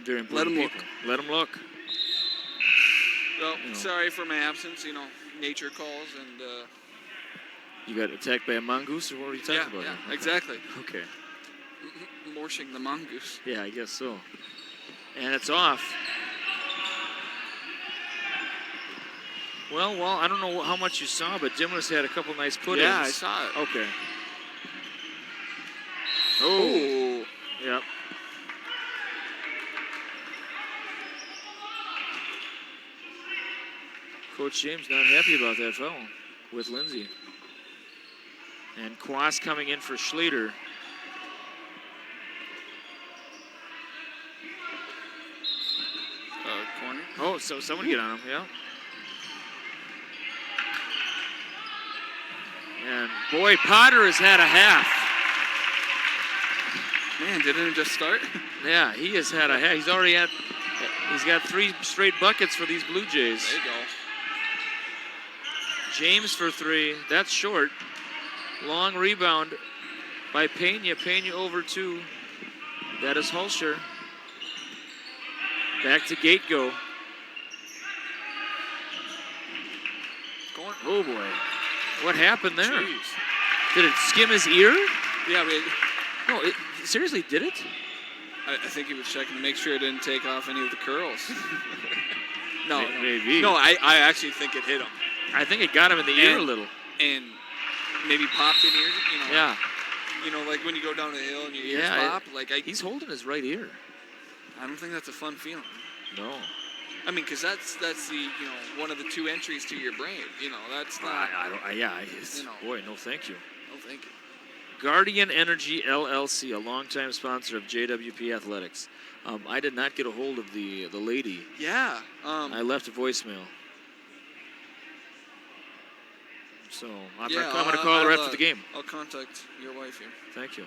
very important. Let them look. Let them look. Well, sorry for my absence. You know, nature calls, and you got attacked by a mongoose, or what were you talking about? Yeah, Okay. Exactly. Okay. Morshing the mongoose. Yeah, I guess so. And it's off. Well, I don't know how much you saw, but Dimmler's had a couple nice put-ins. Yeah, I saw it. Okay. Oh. Yep. Coach James not happy about that foul with Lindsay. And Quas coming in for Schlueter. Corner. Oh, so someone get on him, yeah. And boy, Potter has had a half. Man, didn't it just start? Yeah, he has had a half. He's got 3 straight buckets for these Blue Jays. There you go. James for 3. That's short. Long rebound by Pena. Pena over 2. That is Hulscher. Back to Gatego. Oh boy. What happened there? Jeez. Did it skim his ear? Yeah, but No, seriously, did it? I think he was checking to make sure it didn't take off any of the curls. No, Maybe. No, I actually think it hit him. I think it got him in the ear a little. And maybe popped in ears, you know. Yeah. You know, like when you go down the hill and your ears pop. He's holding his right ear. I don't think that's a fun feeling. No. I mean, because that's the one of the 2 entries to your brain. You know, that's not. Boy, no, thank you. No, thank you. Guardian Energy LLC, a longtime sponsor of JWP Athletics. I did not get a hold of the lady. Yeah. I left a voicemail. So I'm going to call her after the game. I'll contact your wife here. Thank you.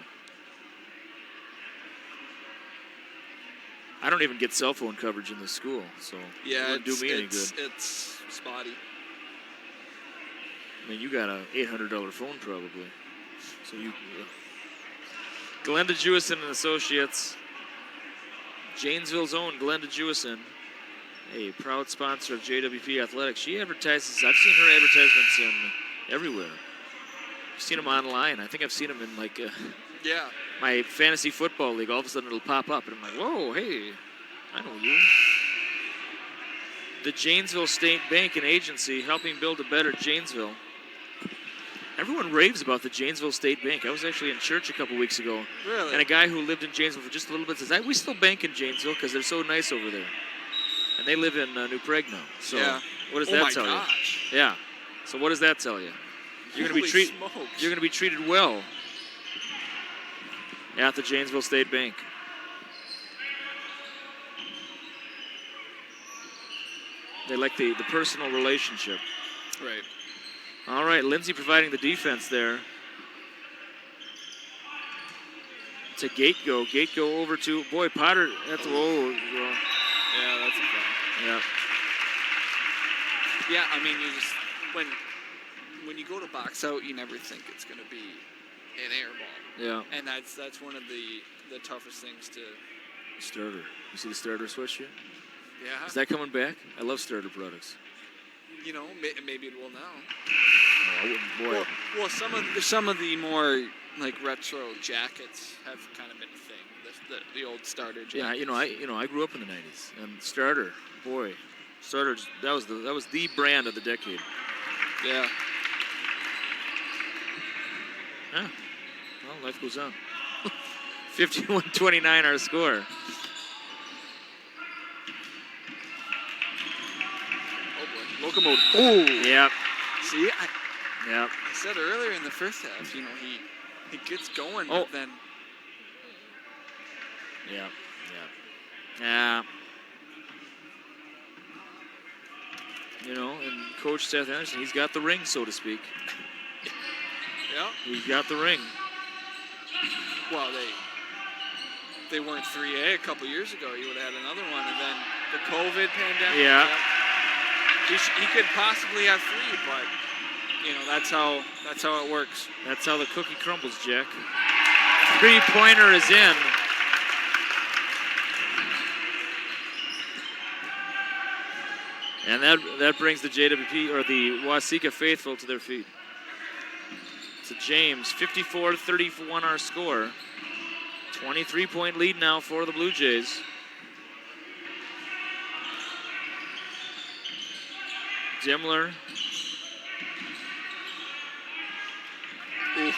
I don't even get cell phone coverage in the school, so it wouldn't do me any good. It's spotty. I mean, you got a $800 phone probably. So you, Glenda Jewison and Associates, Janesville's own Glenda Jewison, a proud sponsor of JWP Athletics. She advertises. I've seen her advertisements everywhere. I've seen them online. I think I've seen them in like Yeah. my fantasy football league. All of a sudden it'll pop up, and I'm like, whoa, hey, I know you. The Janesville State Bank and Agency, helping build a better Janesville. Everyone raves about the Janesville State Bank. I was actually in church a couple weeks ago. Really? And a guy who lived in Janesville for just a little bit says, we still bank in Janesville because they're so nice over there. And they live in New Prague now. So Yeah. what does that tell gosh. you? Yeah. So what does that tell you? You're going to be treated well at the Janesville State Bank. They like the personal relationship. Right. All right, Lindsay providing the defense there. To Gatego. Gatego over to, boy, Potter. That's, whoa. Yeah, that's a foul. Yeah. Yeah, I mean, you just, when you go to box out, you never think it's going to be an air ball. Yeah. And that's one of the toughest things to. Starter. You see the starter switch here? Yeah. Is that coming back? I love starter products. You know, maybe it will now. No, I wouldn't. Boy. Well, some of the more like retro jackets have kind of been a thing. The old starter jackets. Yeah, I grew up in the '90s, and starter, boy, starter. That was the brand of the decade. Yeah. Yeah. Well, life goes on. 51-29 our score. Locomotive. Oh. Yep. See, Yep. I said earlier in the first half, he gets going, Oh. but then. Yeah. Yeah. And Coach Seth Anderson, he's got the ring, so to speak. Yeah. He's got the ring. Well, they weren't 3A a couple years ago. You would have had another one, and then the COVID pandemic. Yeah. He could possibly have 3, but that's how it works. That's how the cookie crumbles, Jack. Three-pointer is in. And that brings the JWP or the Waseca faithful to their feet. So James, 54-31 our score. 23-point lead now for the Blue Jays. Dimmler. Ooh.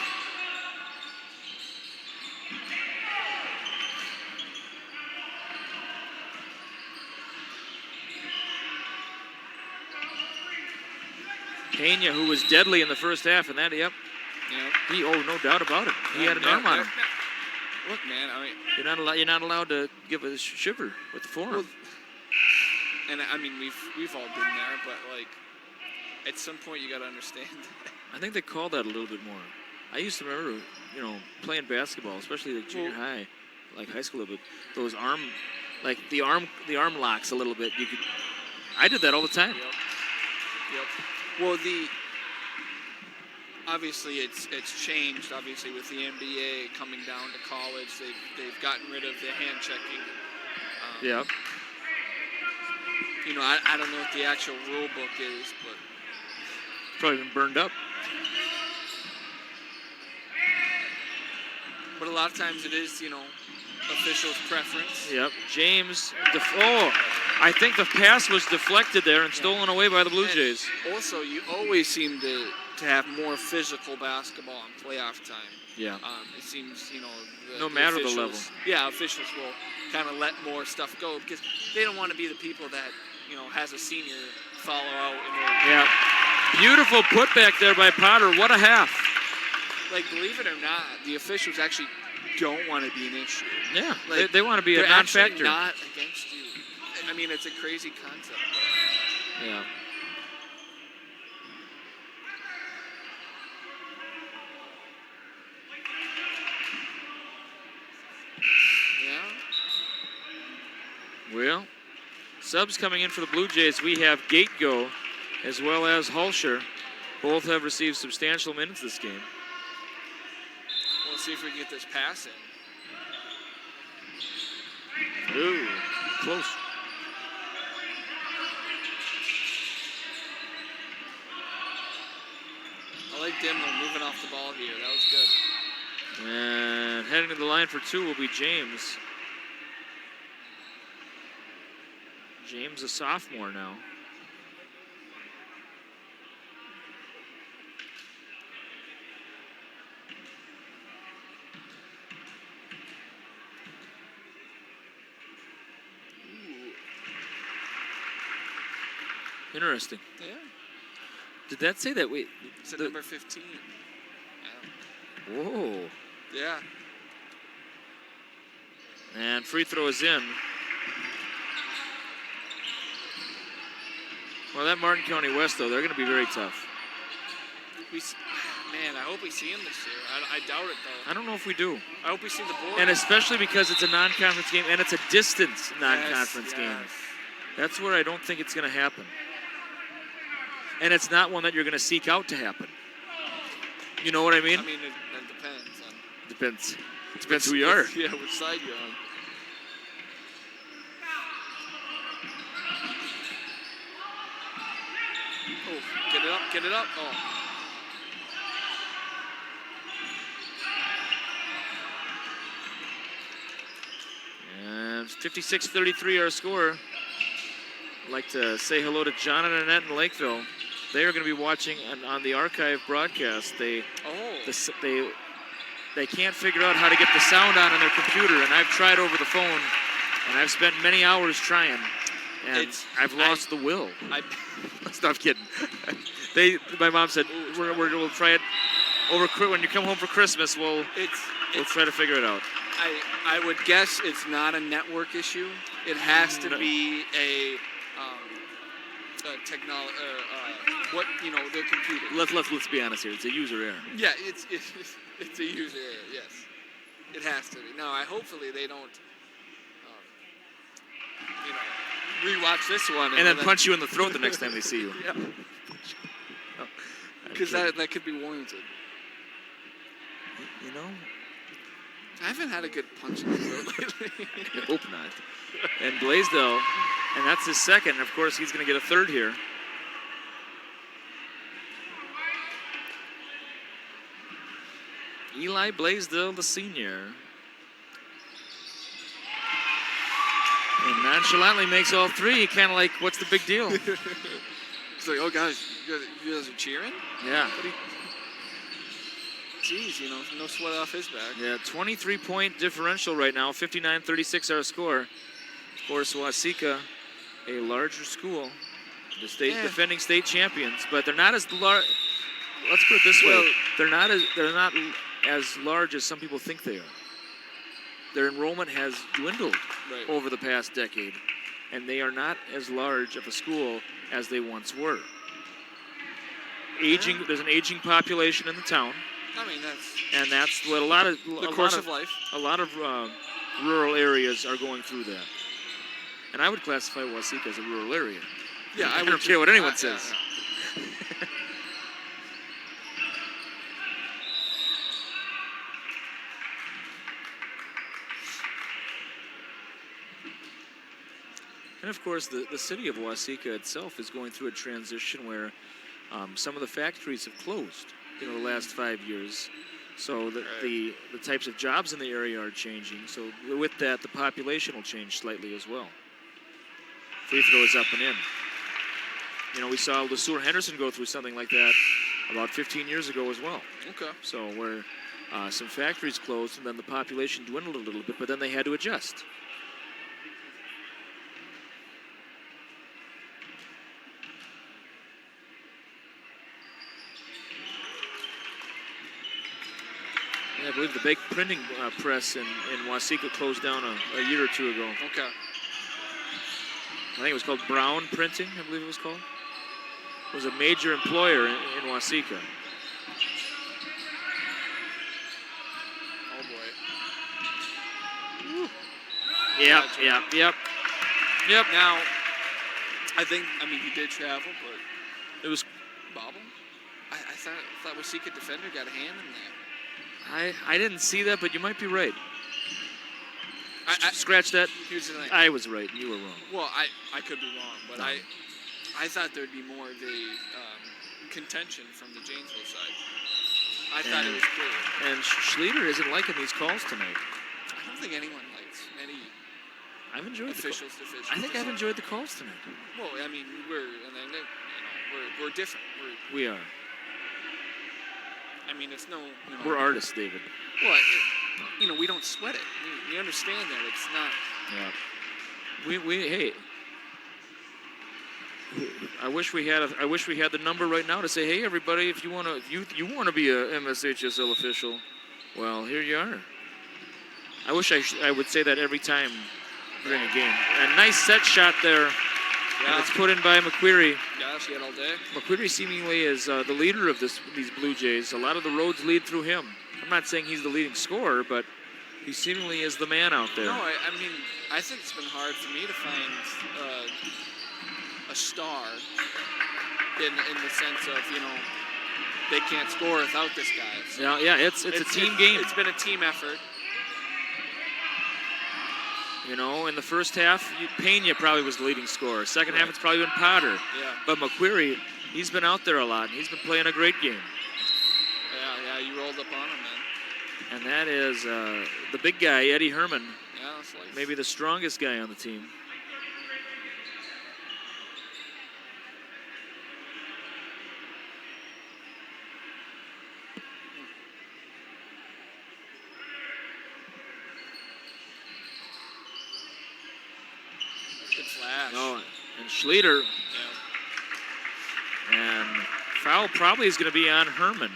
Pena, who was deadly in the first half, and that, yep. No doubt about it. He had an arm on him. Look, man, I mean, you're not allowed to give a shiver with the forearm. Well, and I mean, we've all been there, but like, at some point you got to understand. I think they call that a little bit more. I used to remember, playing basketball, especially like junior high, like high school, but those the arm locks a little bit. I did that all the time. Yep. Well, obviously it's changed. Obviously, with the NBA coming down to college, they've gotten rid of the hand checking. Yeah. I don't know what the actual rule book is, but it's probably been burned up. But a lot of times it is, officials' preference. Yep. James. I think the pass was deflected there and stolen away by the Blue Jays. Also, you always seem to have more physical basketball in playoff time. Yeah. It seems, no matter the level. Yeah, officials will kind of let more stuff go because they don't want to be the people that, has a senior follow out. Yeah. Beautiful putback there by Potter. What a half. Like, believe it or not, the officials actually don't want to be an issue. Yeah, they want to be a non-factor. They're not against you. I mean, it's a crazy concept. Yeah. Well, subs coming in for the Blue Jays. We have Gatego as well as Hulsher. Both have received substantial minutes this game. Let's see if we can get this pass in. Ooh, close. Dimler moving off the ball here. That was good. And heading to the line for 2 will be James. James, a sophomore now. Interesting. Yeah. Did that say that? Wait. It's at number 15. Yeah. Whoa. Yeah. And free throw is in. Well, that Martin County West, though, they're going to be very tough. Man, I hope we see him this year. I doubt it, though. I don't know if we do. I hope we see the board. And especially because it's a non-conference game, and it's a distance non-conference game. That's where I don't think it's going to happen. And it's not one that you're going to seek out to happen. You know what I mean? I mean, it depends. Depends who you are. Yeah, which side you're on. Oh, get it up. Oh. And 56-33 our score. I'd like to say hello to John and Annette in Lakeville. They are going to be watching on the archive broadcast. They can't figure out how to get the sound on their computer, and I've tried over the phone, and I've spent many hours trying, and I've lost the will. Stop kidding. My mom said we'll try it over when you come home for Christmas. We'll try to figure it out. I would guess it's not a network issue. It has to be a technology, their computer. Let's be honest here. It's a user error. Yeah, it's a user error. Yes, it has to be. No, hopefully they don't, rewatch this one and then punch you in the throat the next time they see you. Yeah. Because that could be warranted. You know, I haven't had a good punch in the throat lately. I hope not. And Blaisdell, and that's his second. Of course, he's going to get a third here. Eli Blaisdell, the senior. And nonchalantly makes all 3. Kind of like, what's the big deal? It's like, oh gosh, you guys are cheering? Yeah. Jeez, no sweat off his back. Yeah, 23-point differential right now, 59-36 our score. Of course, Waseca, a larger school, the defending state champions, but they're not as large. Let's put it this way: they're not as large as some people think they are. Their enrollment has dwindled over the past decade, and they are not as large of a school as they once were. There's an aging population in the town. I mean, that's what a lot of life. A lot of rural areas are going through that. And I would classify Waseca as a rural area. Yeah, I don't care what anyone says. Yeah. And of course, the city of Waseca itself is going through a transition where some of the factories have closed in the last 5 years. So the types of jobs in the area are changing. So with that, the population will change slightly as well. Free throw is up and in. We saw LeSueur Henderson go through something like that about 15 years ago as well. Okay. So where some factories closed and then the population dwindled a little bit, but then they had to adjust. I believe the big printing press in Waseca closed down a year or 2 ago. Okay. I think it was called Brown Printing, I believe it was called. It was a major employer in Waseca. Oh, boy. Yep. Now, he did travel, but it was bobble. I thought Waseca defender got a hand in there. I didn't see that, but you might be right. Scratch that. Here's the thing. I was right, and you were wrong. Well, I could be wrong, but no. I thought there'd be more of a contention from the Janesville side. I thought it was clear. And Schlueter isn't liking these calls tonight. I don't think anyone likes any I've enjoyed officials. I think I've enjoyed the calls tonight. Well, I mean, we're different. We are. I mean, it's no. We're artists, David. Well, we don't sweat it. We understand that it's not. Yeah. Hey. I wish we had the number right now to say, hey, everybody, if you want to be a MSHSL official, well, here you are. I wish I would say that every time during a game. A nice set shot there. Yeah. And it's put in by McQuarrie. Yeah, she had all day. McQuarrie seemingly is the leader of these Blue Jays. A lot of the roads lead through him. I'm not saying he's the leading scorer, but he seemingly is the man out there. No, I mean, I think it's been hard for me to find a star in the sense of, they can't score without this guy. So yeah, it's a team game. It's been a team effort. In the first half, Pena probably was the leading scorer. Second half, it's probably been Potter. Yeah. But McQuarrie, he's been out there a lot, and he's been playing a great game. Yeah, you rolled up on him, man. And that is the big guy, Eddie Herman. Yeah, that's like maybe the strongest guy on the team. good flash. Oh, and Schlueter. Yeah. And foul probably is going to be on Herman.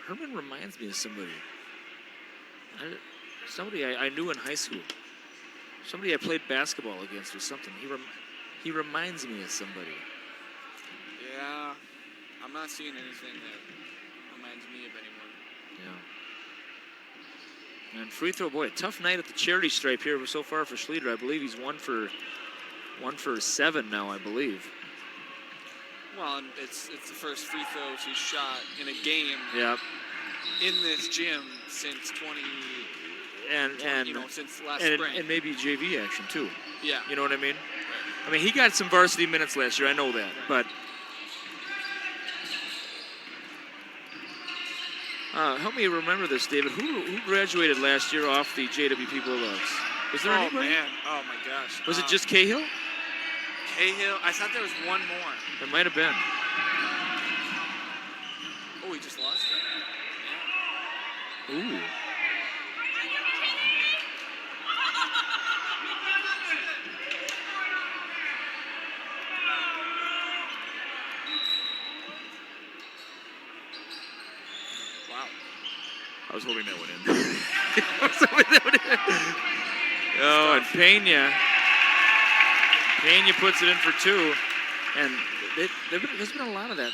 Herman reminds me of somebody. Somebody I knew in high school. Somebody I played basketball against or something. He reminds me of somebody. Yeah, I'm not seeing anything that reminds me of anyone. Yeah. And free throw, boy, a tough night at the charity stripe here so far for Schlueter. I believe he's one for 7 now, I believe. Well, and it's the first free throws he's shot in a game. Yep. In this gym since since last spring. And maybe JV action too. Yeah. You know what I mean? I mean, he got some varsity minutes last year. I know that, but help me remember this, David. Who graduated last year off the JWP Bulldogs? Was there anybody? Man. Oh my gosh. Was it just Cahill? Cahill. I thought there was one more. It might have been. Oh, he just lost it. Yeah. Ooh. Wow. I was hoping that went in. Oh, and Pena puts it in for 2. And there's been a lot of that,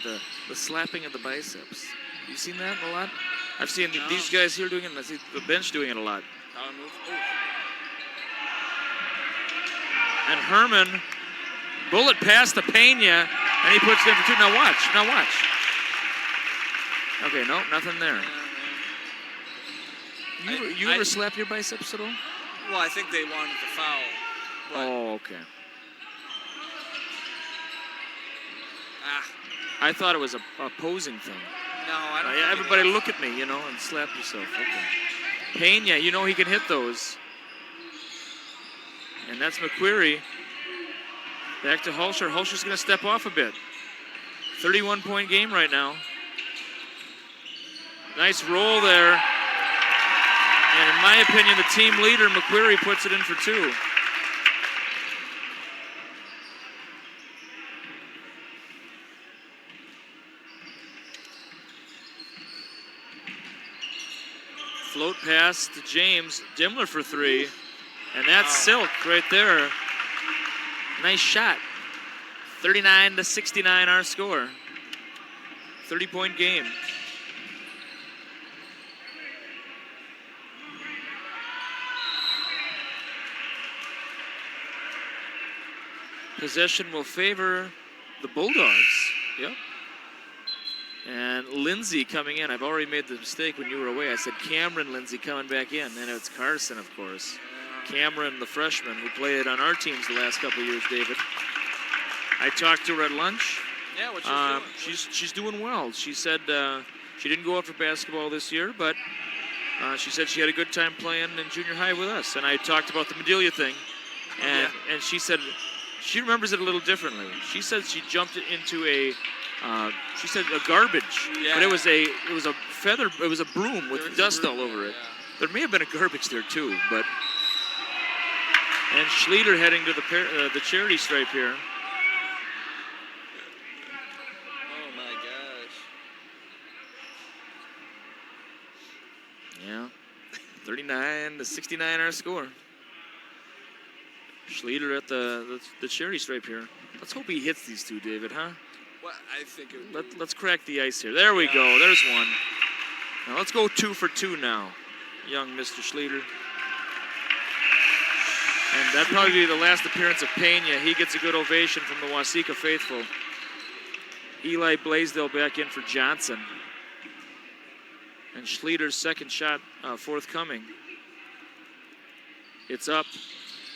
the slapping of the biceps. You seen that a lot? I've seen these guys here doing it, and I see the bench doing it a lot. And Herman, bullet pass to Pena, and he puts it in for 2. Now watch. Okay, no, nothing there. You ever slap your biceps at all? Well, I think they wanted the foul. Oh, okay. I thought it was a posing thing. No, I don't think everybody look at me, and slap yourself. Okay. Pena, he can hit those. And that's McQuarrie. Back to Hulsher. Hulsher's going to step off a bit. 31-point game right now. Nice roll there. And in my opinion, the team leader, McQuarrie, puts it in for 2. Float pass to James. Dimmler for 3. And that's Silk right there. Nice shot. 39-69 our score. 30-point game. Possession will favor the Bulldogs. Yep. And Lindsay coming in. I've already made the mistake when you were away. I said Cameron Lindsay coming back in. And it's Carson, of course. Cameron, the freshman, who played on our teams the last couple of years, David. I talked to her at lunch. Yeah, what doing? She's doing well. She said she didn't go out for basketball this year, but she said she had a good time playing in junior high with us. And I talked about the Medelia thing, and she said she remembers it a little differently. She said she jumped into a garbage, but it was a broom with dust all over it. There may have been a garbage there too, but. And Schlieder heading to the charity stripe here. Oh my gosh. Yeah. 39-69 our score. Schlieder at the charity stripe here. Let's hope he hits these two, David, huh? Well, I think it would Let's crack the ice here. There we go. There's one. Now let's go 2 for 2 now. Young Mr. Schlieder. And that'd probably be the last appearance of Pena. He gets a good ovation from the Waseca faithful. Eli Blaisdell back in for Johnson. And Schlieder's second shot forthcoming. It's up.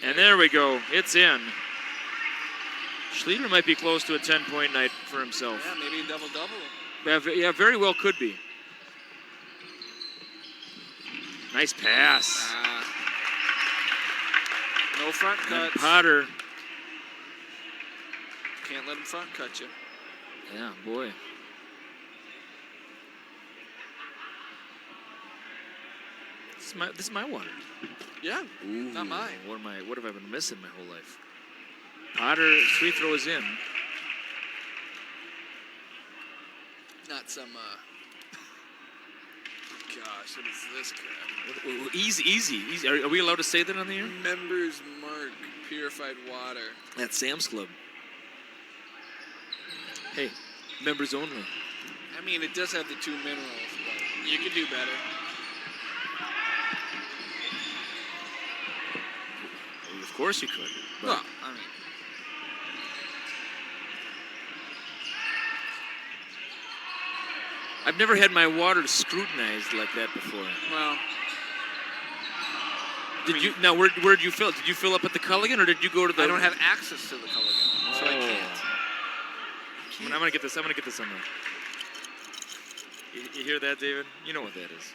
And there we go. It's in. Schlieder might be close to a 10-point night for himself. Yeah, maybe a double-double. Yeah, very well could be. Nice pass. No front cuts. Potter. Can't let him front cut you. Yeah, boy. This is my water. Yeah, Ooh, not mine. What have I been missing my whole life? Potter's free throw is in. Not some. Gosh, what is this crap? Easy. Are we allowed to say that on the air? Members Mark purified water. At Sam's Club. Hey, members only. I mean, it does have the 2 minerals, but you could do better. Of course you could. But Well, I mean. I've never had my water scrutinized like that before. Well. Where did you fill? Did you fill up at the Culligan, or did you go to the? I don't have access to the Culligan, so I can't. I'm gonna get this. I'm gonna get this on there. You hear that, David? You know what that is.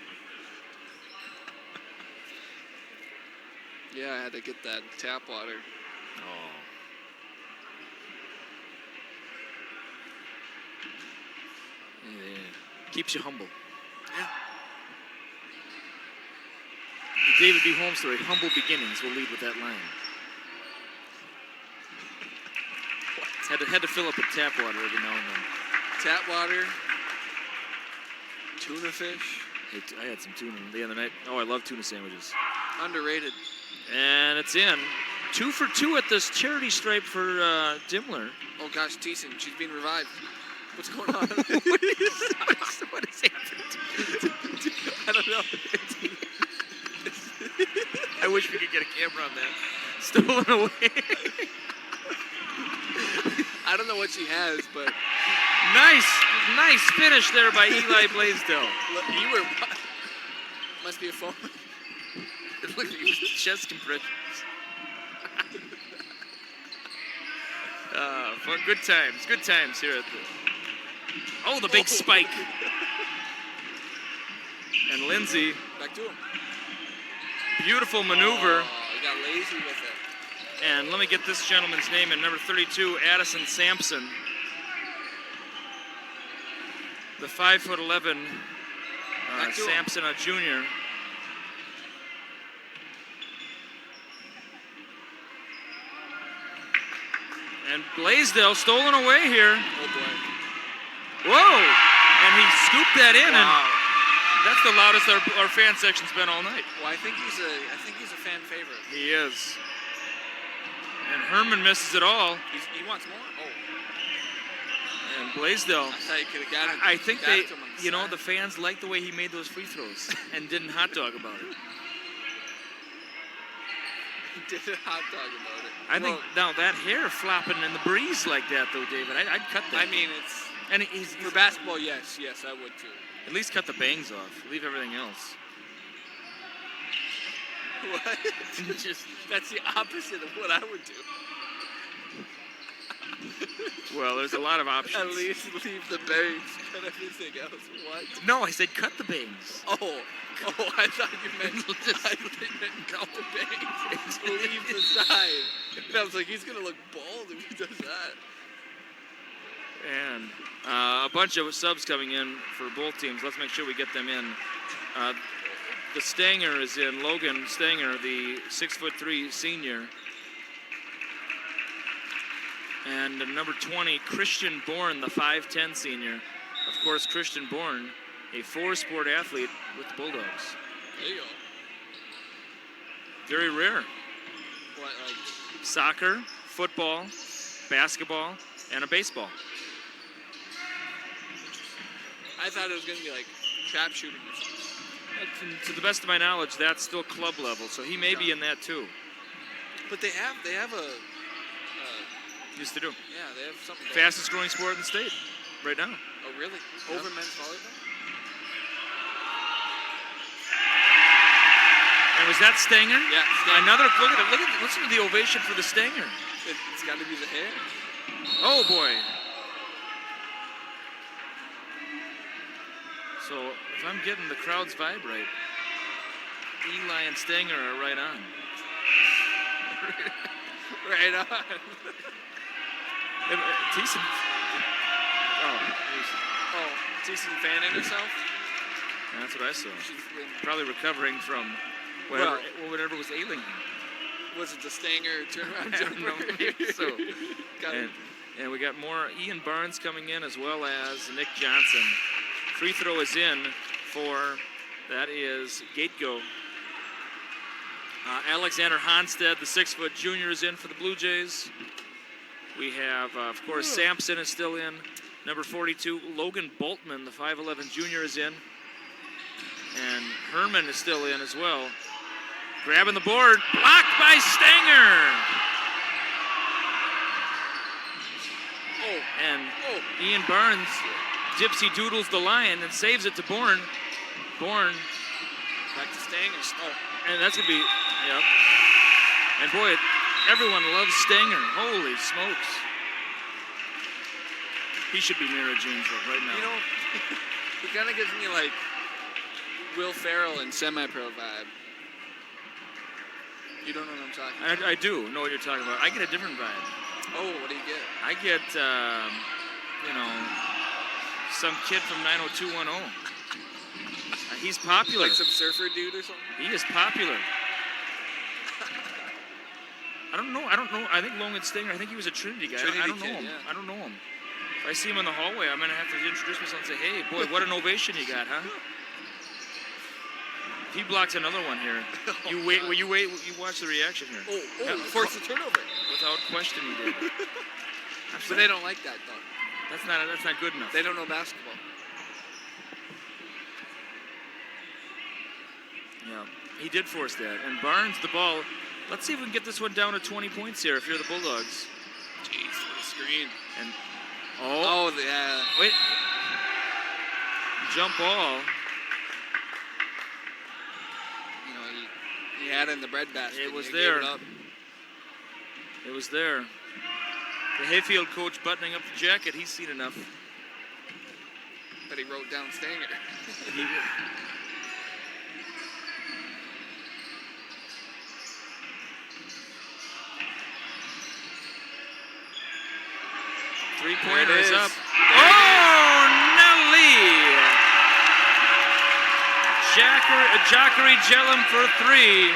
Yeah, I had to get that tap water. Oh. Yeah. Keeps you humble. Yeah. The David B. Holmes story, humble beginnings, will lead with that line. Had to fill up with tap water every now and then. Tap water, tuna fish. Hey, I had some tuna the other night. Oh, I love tuna sandwiches. Underrated. And it's in. 2 for 2 at this charity stripe for Dimmler. Oh gosh, Thiessen, she's being revived. What's going on? What is happening? I don't know. I wish we could get a camera on that. Stolen away. I don't know what she has, but Nice finish there by Eli Blaisdell. look, you were must be a phone. It looked like it was chest compressions. Fun, good times here at the. Oh, the big spike. And Lindsay, Back to him. beautiful maneuver. Oh, he got lazy with it. And let me get this gentleman's name in, number 32, Addison Sampson. The 5'11" Sampson, a junior. And Blaisdell stolen away here. Oh boy. Whoa! And he scooped that in, Wow. and that's the loudest our fan section's been all night. Well, I think he's a fan favorite. He is. And Herman misses it all. He wants more. Oh. And Blaisdell. I thought you could have got it. I think got they, it to him on the you know, side. the fans liked the way he made those free throws and didn't hot dog about it. Did a hot dog about it. I think now that hair flopping in the breeze like that, though, David, I'd cut that. I mean, it's and he's for basketball. Yes, I would too. at least cut the bangs off. Leave everything else. What? Just That's the opposite of what I would do. Well, there's a lot of options. At least leave the bangs. Cut everything else. What? No, I said cut the bangs. Oh, I thought you meant cut the bangs. Leave the side. And I was like, he's gonna look bald if he does that. And a bunch of subs coming in for both teams. Let's make sure we get them in. The Stanger is in. Logan Stanger, the 6'3" senior. And number 20, Christian Bourne, the 5'10" senior. Of course, Christian Bourne, a four-sport athlete with the Bulldogs. There you go. Very rare. What, like? Soccer, football, basketball, and a baseball. I thought it was gonna be like trap shooting or something. To the best of my knowledge, that's still club level, so he may be in that too. But they have a. Used to do. Yeah, they have something. Fastest growing sport in the state right now. Oh, really? Over men's volleyball? And was that Stanger? Yeah. Stanger. Another listen to the ovation for the Stanger. It's got to be the hair. Oh boy. So if I'm getting the crowd's vibe right, Eli and Stanger are right on. Right on. Thiessen. Thiessen fanning herself? That's what I saw. She's been, probably recovering from whatever was ailing her. Was it the Stanger turnaround I don't know. jumper? So, and we got more Ian Barnes coming in as well as Nick Johnson. Free throw is in for, that is Gatego. Alexander Honstead, the 6' junior, is in for the Blue Jays. We have, of course, Sampson is still in. Number 42, Logan Boltman, the 5'11" junior, is in. And Herman is still in as well. Grabbing the board, blocked by Stanger. And Ian Barnes gypsy doodles the line and saves it to Bourne. Bourne. Back to Stanger. And that's going to be, yep. And boy, everyone loves Stanger. Holy smokes. He should be near a Janesville right now. You know, he kind of gives me like Will Ferrell and semi-pro vibe. You don't know what I'm talking about? I do know what you're talking about. I get a different vibe. Oh, what do you get? I get, some kid from 90210. He's popular. Like some surfer dude or something? He is popular. I don't know. I think Logan Stanger, I think he was a Trinity guy. I don't know him. Yeah. I don't know him. If I see him in the hallway, I'm going to have to introduce myself and say, hey, boy, what an ovation you got, huh? If he blocks another one here, you watch the reaction here. Force the turnover. Without question he did. But they don't like that, though. That's not good enough. They don't know basketball. Yeah, he did force that. And Barnes, the ball. Let's see if we can get this one down to 20 points here if you're the Bulldogs. Jeez, what a screen. And yeah. Wait. Jump ball. You know, he had it in the bread basket. It was there. Gave it up. It was there. The Hayfield coach buttoning up the jacket. He's seen enough. But he wrote down Stanger. Three-pointer is up. Oh, Nelly! Jackery Jellum for three.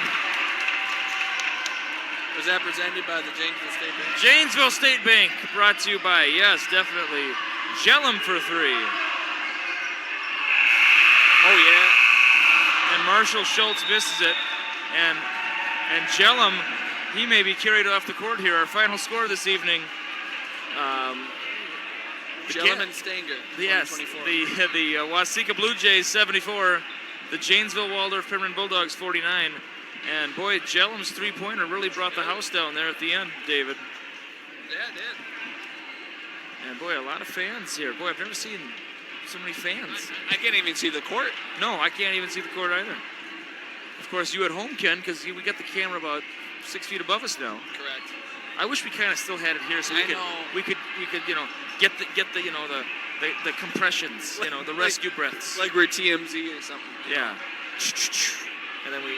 Was that presented by the Janesville State Bank? Janesville State Bank, brought to you by, yes, definitely, Jellum for three. Oh, yeah. And Marshall Schultz misses it. And Jellum, he may be carried off the court here. Our final score this evening. Jellum and Stanger. Yes, the Waseca Blue Jays 74, the Janesville Waldorf Pembroke Bulldogs 49. And boy, Jellum's three-pointer really brought the house down there at the end, David. Yeah, it did. And boy, a lot of fans here. Boy, I've never seen so many fans. I can't even see the court. No, I can't even see the court either. Of course, you at home, Ken, because we got the camera about 6 feet above us now. Correct. I wish we kind of still had it here, so we could get the the compressions, the rescue breaths. Like we're TMZ or something. Yeah. And then we,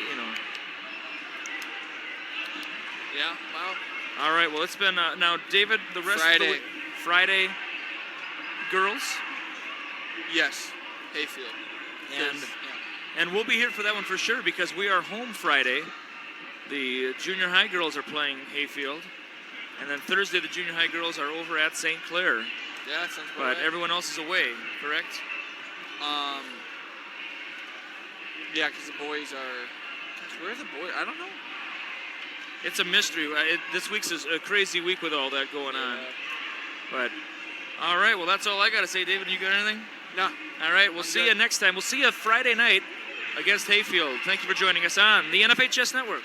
Yeah, wow. All right, well, it's been, now, David, the rest Friday. of the week, Friday, girls, Yes, Hayfield. and Yeah. and we'll be here for that one for sure because we are home Friday. The junior high girls are playing Hayfield, and then Thursday the junior high girls are over at St. Clair, Yeah, that sounds about but right. everyone else is away, correct? Yeah, because the boys are. Gosh, where are the boys? I don't know. It's a mystery. This week's is a crazy week with all that going on. But, all right, well, that's all I got to say. David, you got anything? No. All right, we'll see you next time. We'll see you Friday night against Hayfield. Thank you for joining us on the NFHS Network.